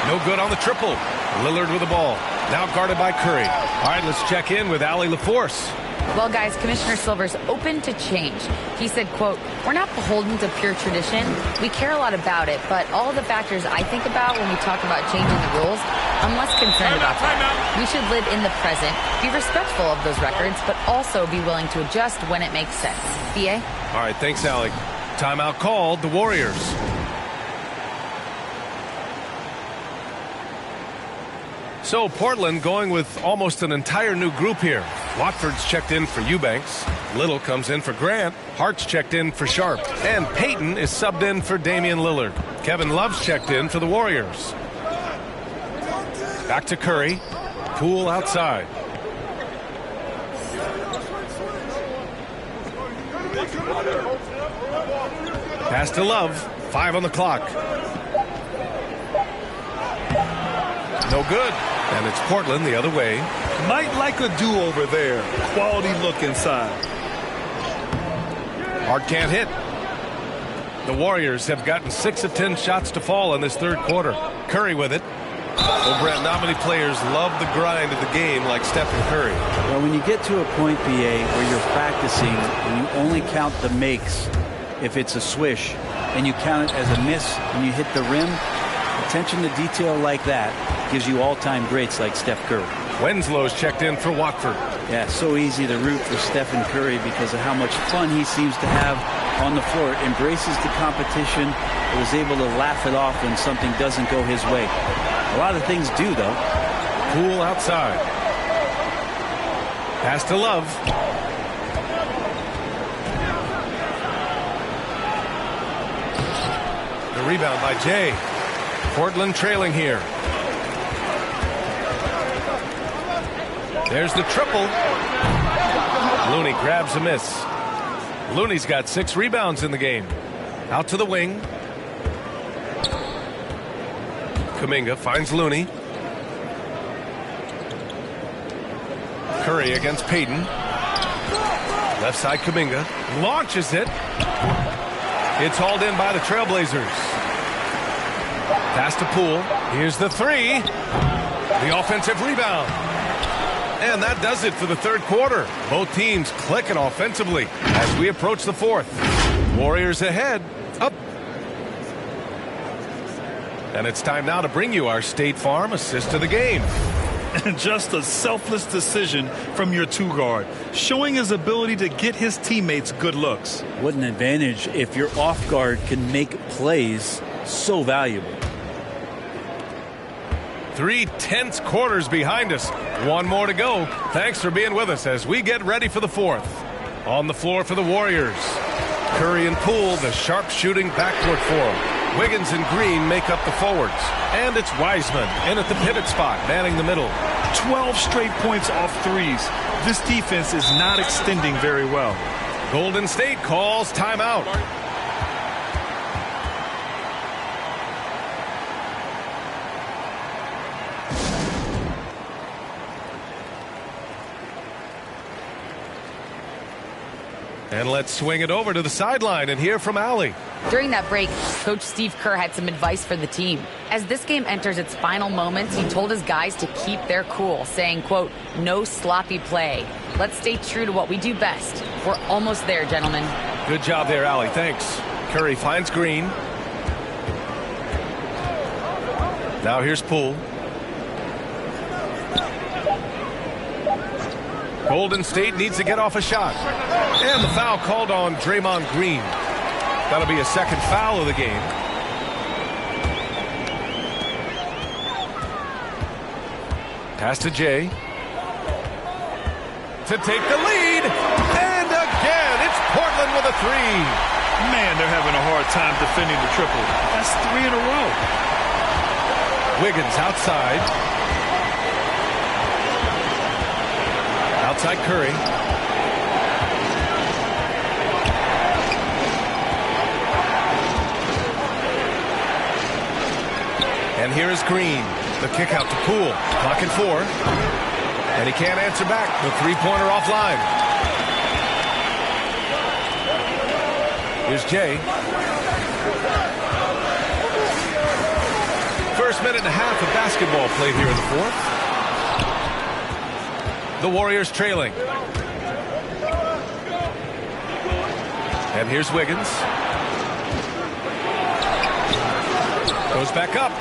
No good on the triple. Lillard with the ball. Now guarded by Curry. All right, let's check in with Allie LaForce. Well, guys, Commissioner Silver's open to change. He said, quote, "We're not beholden to pure tradition. We care a lot about it, but all the factors I think about when we talk about changing the rules, I'm less concerned about that. We should live in the present, be respectful of those records, but also be willing to adjust when it makes sense." BA? All right, thanks, Allie. Timeout called, the Warriors. So Portland going with almost an entire new group here. Watford's checked in for Eubanks. Little comes in for Grant. Hart's checked in for Sharp. And Payton is subbed in for Damian Lillard. Kevin Love's checked in for the Warriors. Back to Curry. Poole outside. Pass to Love. 5 on the clock. No good. And it's Portland the other way. Might like a do-over there. Quality look inside. Hart can't hit. The Warriors have gotten 6 of 10 shots to fall in this third quarter. Curry with it. Well, Brent, not many players love the grind of the game like Stephen Curry. Well, when you get to a point, BA, where you're practicing and you only count the makes if it's a swish, and you count it as a miss when you hit the rim, attention to detail like that gives you all-time greats like Steph Curry. Winslow's checked in for Watford. Yeah, so easy to root for Stephen Curry because of how much fun he seems to have on the floor. Embraces the competition, but is able to laugh it off when something doesn't go his way. A lot of things do, though. Poole outside. Pass to Love. The rebound by Jay. Portland trailing here. There's the triple. Looney grabs a miss. Looney's got 6 rebounds in the game. Out to the wing. Kuminga finds Looney. Curry against Payton. Left side Kuminga. Launches it. It's hauled in by the Trailblazers. Pass to Poole. Here's the 3. The offensive rebound. And that does it for the third quarter. Both teams clicking offensively as we approach the fourth. Warriors ahead. Up. And it's time now to bring you our State Farm assist of the game. Just a selfless decision from your two-guard, showing his ability to get his teammates good looks. What an advantage if your off-guard can make plays so valuable. 3 tense quarters behind us. 1 more to go. Thanks for being with us as we get ready for the fourth. On the floor for the Warriors. Curry and Poole, the sharp-shooting backcourt four. Wiggins and Green make up the forwards. And it's Wiseman in at the pivot spot, manning the middle. 12 straight points off threes. This defense is not extending very well. Golden State calls timeout. And let's swing it over to the sideline and hear from Allie. During that break, Coach Steve Kerr had some advice for the team. As this game enters its final moments, he told his guys to keep their cool, saying, quote, "No sloppy play. Let's stay true to what we do best. We're almost there, gentlemen." Good job there, Allie. Thanks. Curry finds Green. Now here's Poole. Golden State needs to get off a shot. And the foul called on Draymond Green. That'll be a second foul of the game. Pass to Jay. To take the lead. And again, it's Portland with a three. Man, they're having a hard time defending the triple. That's 3 in a row. Wiggins outside. Outside Curry. And here is Green. The kick out to Poole. Clock at 4. And he can't answer back. The three-pointer offline. Here's Jay. First minute and a half of basketball played here in the fourth. The Warriors trailing. And here's Wiggins. Goes back up.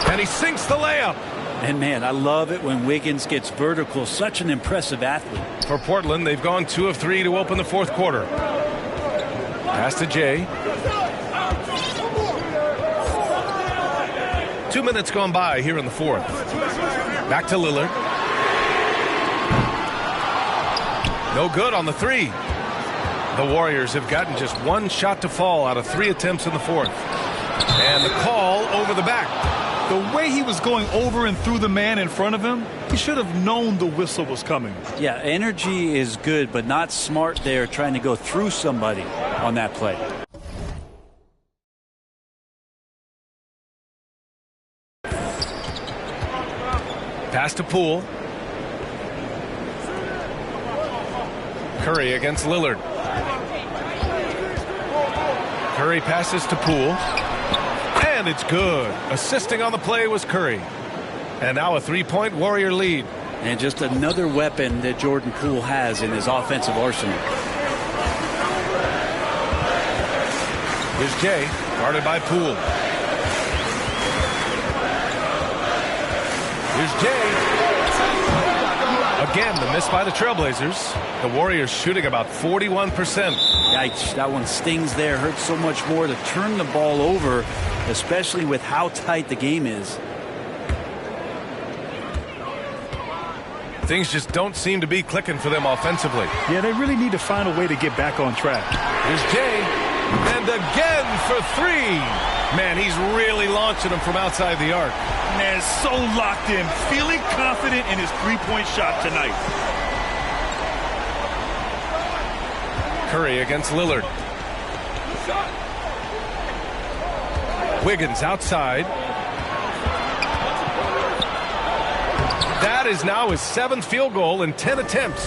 And he sinks the layup. And man, I love it when Wiggins gets vertical. Such an impressive athlete. For Portland, they've gone 2 of 3 to open the fourth quarter. Pass to Jay. 2 minutes gone by here in the fourth. Back to Lillard. No good on the three. The Warriors have gotten just one shot to fall out of 3 attempts in the fourth. And the call over the back. The way he was going over and through the man in front of him, he should have known the whistle was coming. Yeah, energy is good, but not smart there trying to go through somebody on that play. Pass to Poole. Curry against Lillard. Curry passes to Poole. And it's good. Assisting on the play was Curry. And now a three-point Warrior lead. And just another weapon that Jordan Poole has in his offensive arsenal. Here's Jay, guarded by Poole. Here's Jay. Again, the miss by the Trailblazers. The Warriors shooting about 41%. Yikes, that one stings there. Hurts so much more to turn the ball over, especially with how tight the game is. Things just don't seem to be clicking for them offensively. Yeah, they really need to find a way to get back on track. Here's Jay. And again for 3. Man, he's really launching them from outside the arc. Man, so locked in, feeling confident in his three-point shot tonight. Curry against Lillard. Wiggins outside. That is now his 7th field goal in 10 attempts.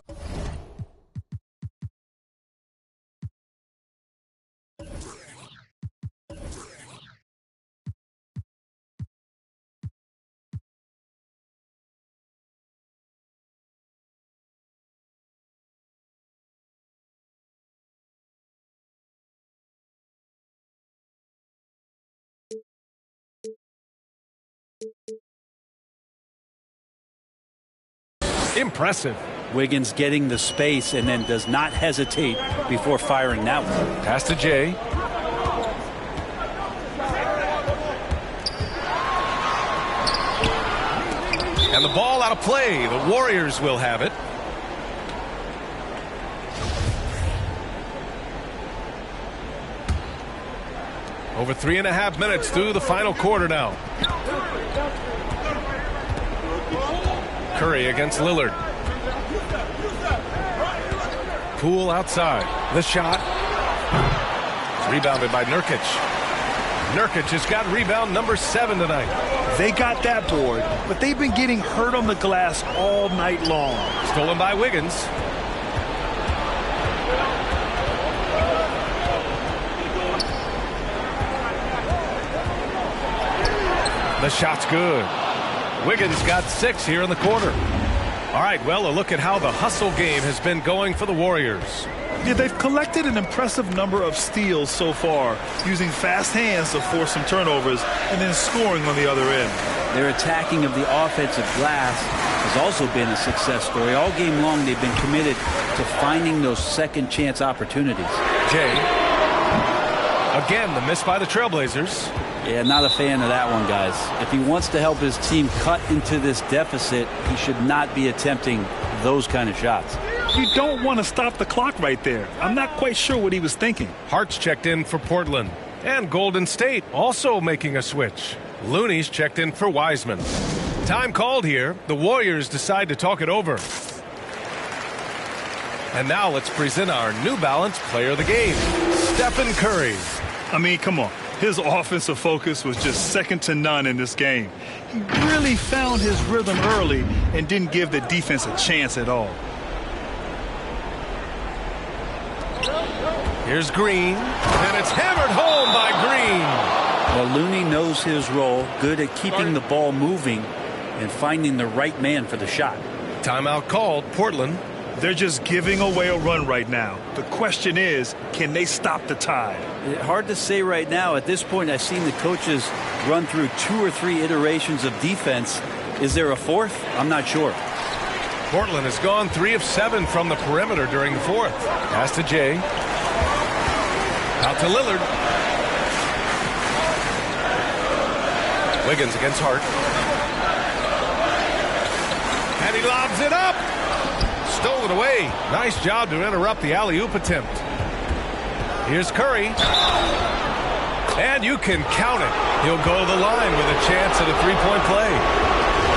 Impressive. Wiggins getting the space and then does not hesitate before firing that one. Pass to Jay. And the ball out of play. The Warriors will have it. Over 3.5 minutes through the final quarter now. Curry against Lillard. Poole outside. The shot. It's rebounded by Nurkic. Nurkic has got rebound number 7 tonight. They got that board, but they've been getting hurt on the glass all night long. Stolen by Wiggins. The shot's good. Wiggins got 6 here in the quarter. All right, well, a look at how the hustle game has been going for the Warriors. Yeah, they've collected an impressive number of steals so far, using fast hands to force some turnovers and then scoring on the other end. Their attacking of the offensive glass has also been a success story. All game long, they've been committed to finding those second chance opportunities. Jay. Again, the miss by the Trailblazers. Yeah, not a fan of that one, guys. If he wants to help his team cut into this deficit, he should not be attempting those kind of shots. You don't want to stop the clock right there. I'm not quite sure what he was thinking. Hart's checked in for Portland. And Golden State also making a switch. Looney's checked in for Wiseman. Time called here. The Warriors decide to talk it over. And now let's present our New Balance player of the game, Stephen Curry. I mean, come on. His offensive focus was just second to none in this game. He really found his rhythm early and didn't give the defense a chance at all. Here's Green, and it's hammered home by Green. Well, Looney knows his role, good at keeping the ball moving and finding the right man for the shot. Timeout called, Portland. They're just giving away a run right now. The question is, can they stop the tide? Hard to say right now. At this point, I've seen the coaches run through 2 or 3 iterations of defense. Is there a fourth? I'm not sure. Portland has gone 3 of 7 from the perimeter during the fourth. Pass to Jay. Out to Lillard. Wiggins against Hart. And he lobs it up. Stolen away. Nice job to interrupt the alley-oop attempt. Here's Curry. And you can count it. He'll go to the line with a chance at a three-point play.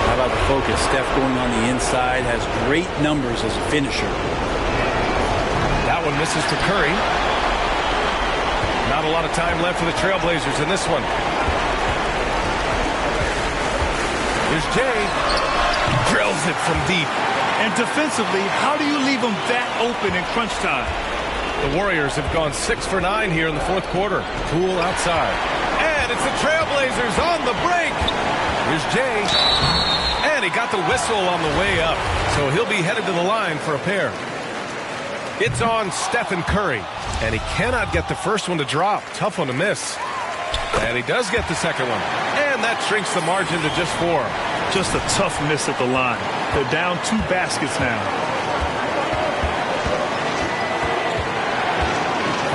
How about the focus? Steph going on the inside, has great numbers as a finisher. That one misses for Curry. Not a lot of time left for the Trailblazers in this one. Here's Jay. Drills it from deep. And defensively, how do you leave them that open in crunch time? The Warriors have gone 6 for 9 here in the fourth quarter. Poole outside. And it's the Trailblazers on the break. Here's Jay. And he got the whistle on the way up. So he'll be headed to the line for a pair. It's on Stephen Curry. And he cannot get the first one to drop. Tough one to miss. And he does get the second one. And that shrinks the margin to just 4. Just a tough miss at the line. They're down 2 baskets now.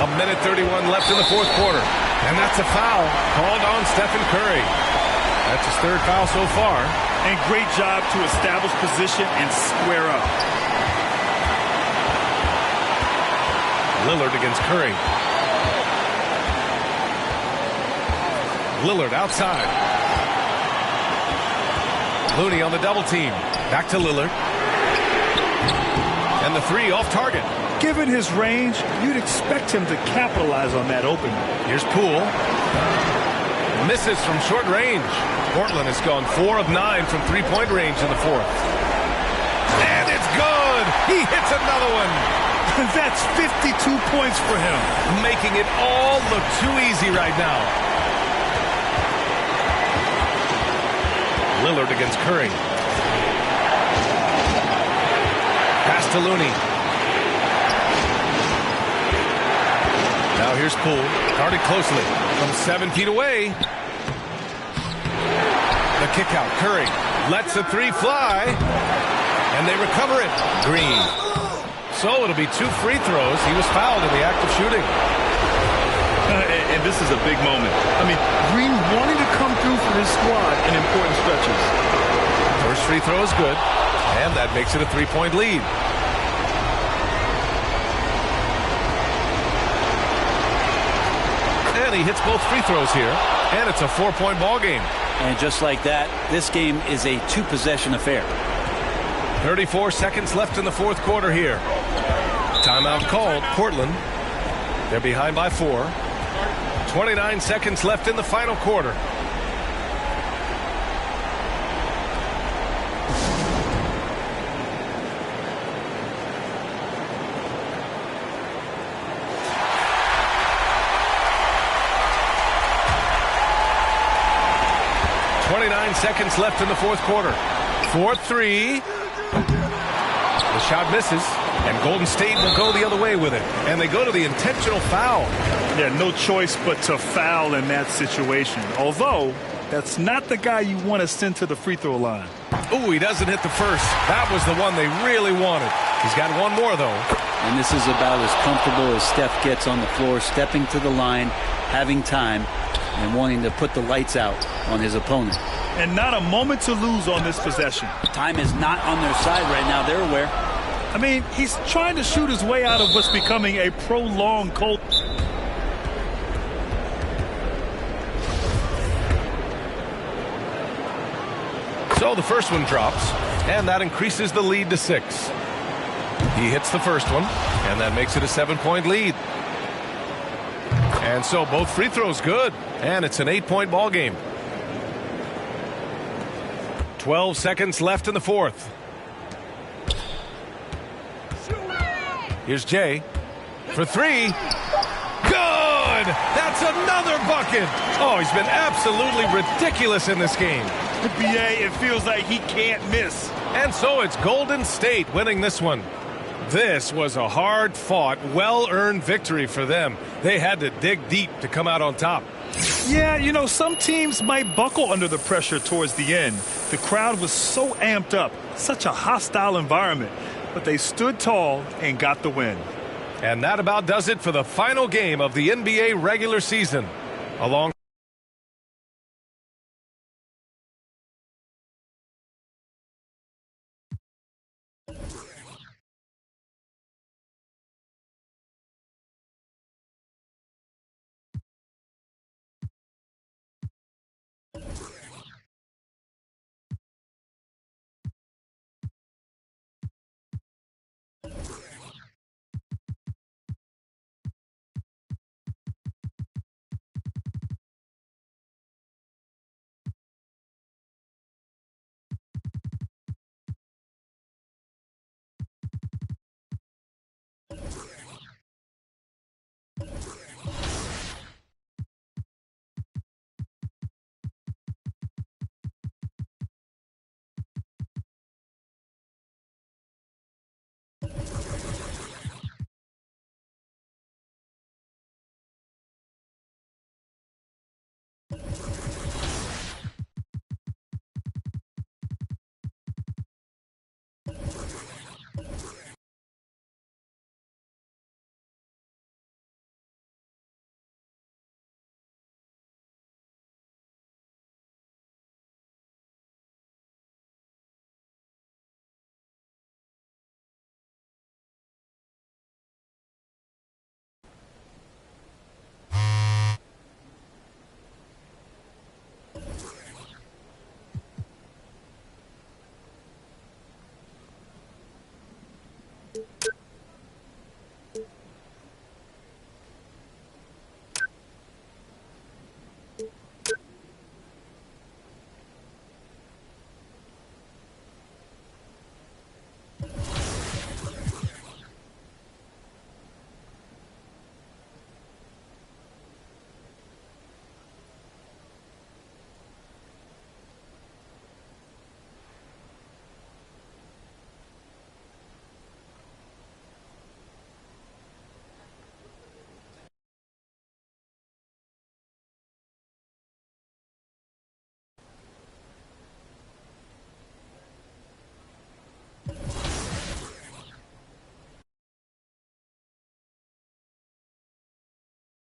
A minute 31 left in the fourth quarter. And that's a foul called on Stephen Curry. That's his 3rd foul so far. And great job to establish position and square up. Lillard against Curry. Lillard outside. Looney on the double team. Back to Lillard. And the 3 off target. Given his range, you'd expect him to capitalize on that opening. Here's Poole. Misses from short range. Portland has gone 4 of 9 from three-point range in the fourth. And it's good. He hits another one. That's 52 points for him. Making it all look too easy right now. Lillard against Curry. Pass to Looney. Now here's Poole. Guarded closely from 7 feet away. The kick out. Curry lets the 3 fly. And they recover it. Green. So it'll be 2 free throws. He was fouled in the act of shooting. And this is a big moment. I mean, Green wanting to come through for his squad in important stretches. First free throw is good. And that makes it a 3-point lead. And he hits both free throws here. And it's a 4-point ball game. And just like that, this game is a 2-possession affair. 34 seconds left in the fourth quarter here. Timeout called. Portland. They're behind by 4. 29 seconds left in the final quarter. 29 seconds left in the fourth quarter. 4-3. The shot misses, and Golden State will go the other way with it. And they go to the intentional foul. Yeah, no choice but to foul in that situation. Although, that's not the guy you want to send to the free throw line. Oh, he doesn't hit the first. That was the one they really wanted. He's got one more, though. And this is about as comfortable as Steph gets on the floor, stepping to the line, having time, and wanting to put the lights out on his opponent. And not a moment to lose on this possession. Time is not on their side right now. They're aware. I mean, he's trying to shoot his way out of what's becoming a prolonged cold. So the first one drops, and that increases the lead to 6. He hits the first one, and that makes it a 7-point lead. And so both free throws good, and it's an 8-point ball game. 12 seconds left in the fourth. Here's Jay for 3. Good! That's another bucket! Oh, he's been absolutely ridiculous in this game. BA, it feels like he can't miss. And so it's Golden State winning this one. This was a hard-fought, well-earned victory for them. They had to dig deep to come out on top. Yeah, you know, some teams might buckle under the pressure towards the end. The crowd was so amped up, such a hostile environment. But they stood tall and got the win. And that about does it for the final game of the NBA regular season. Along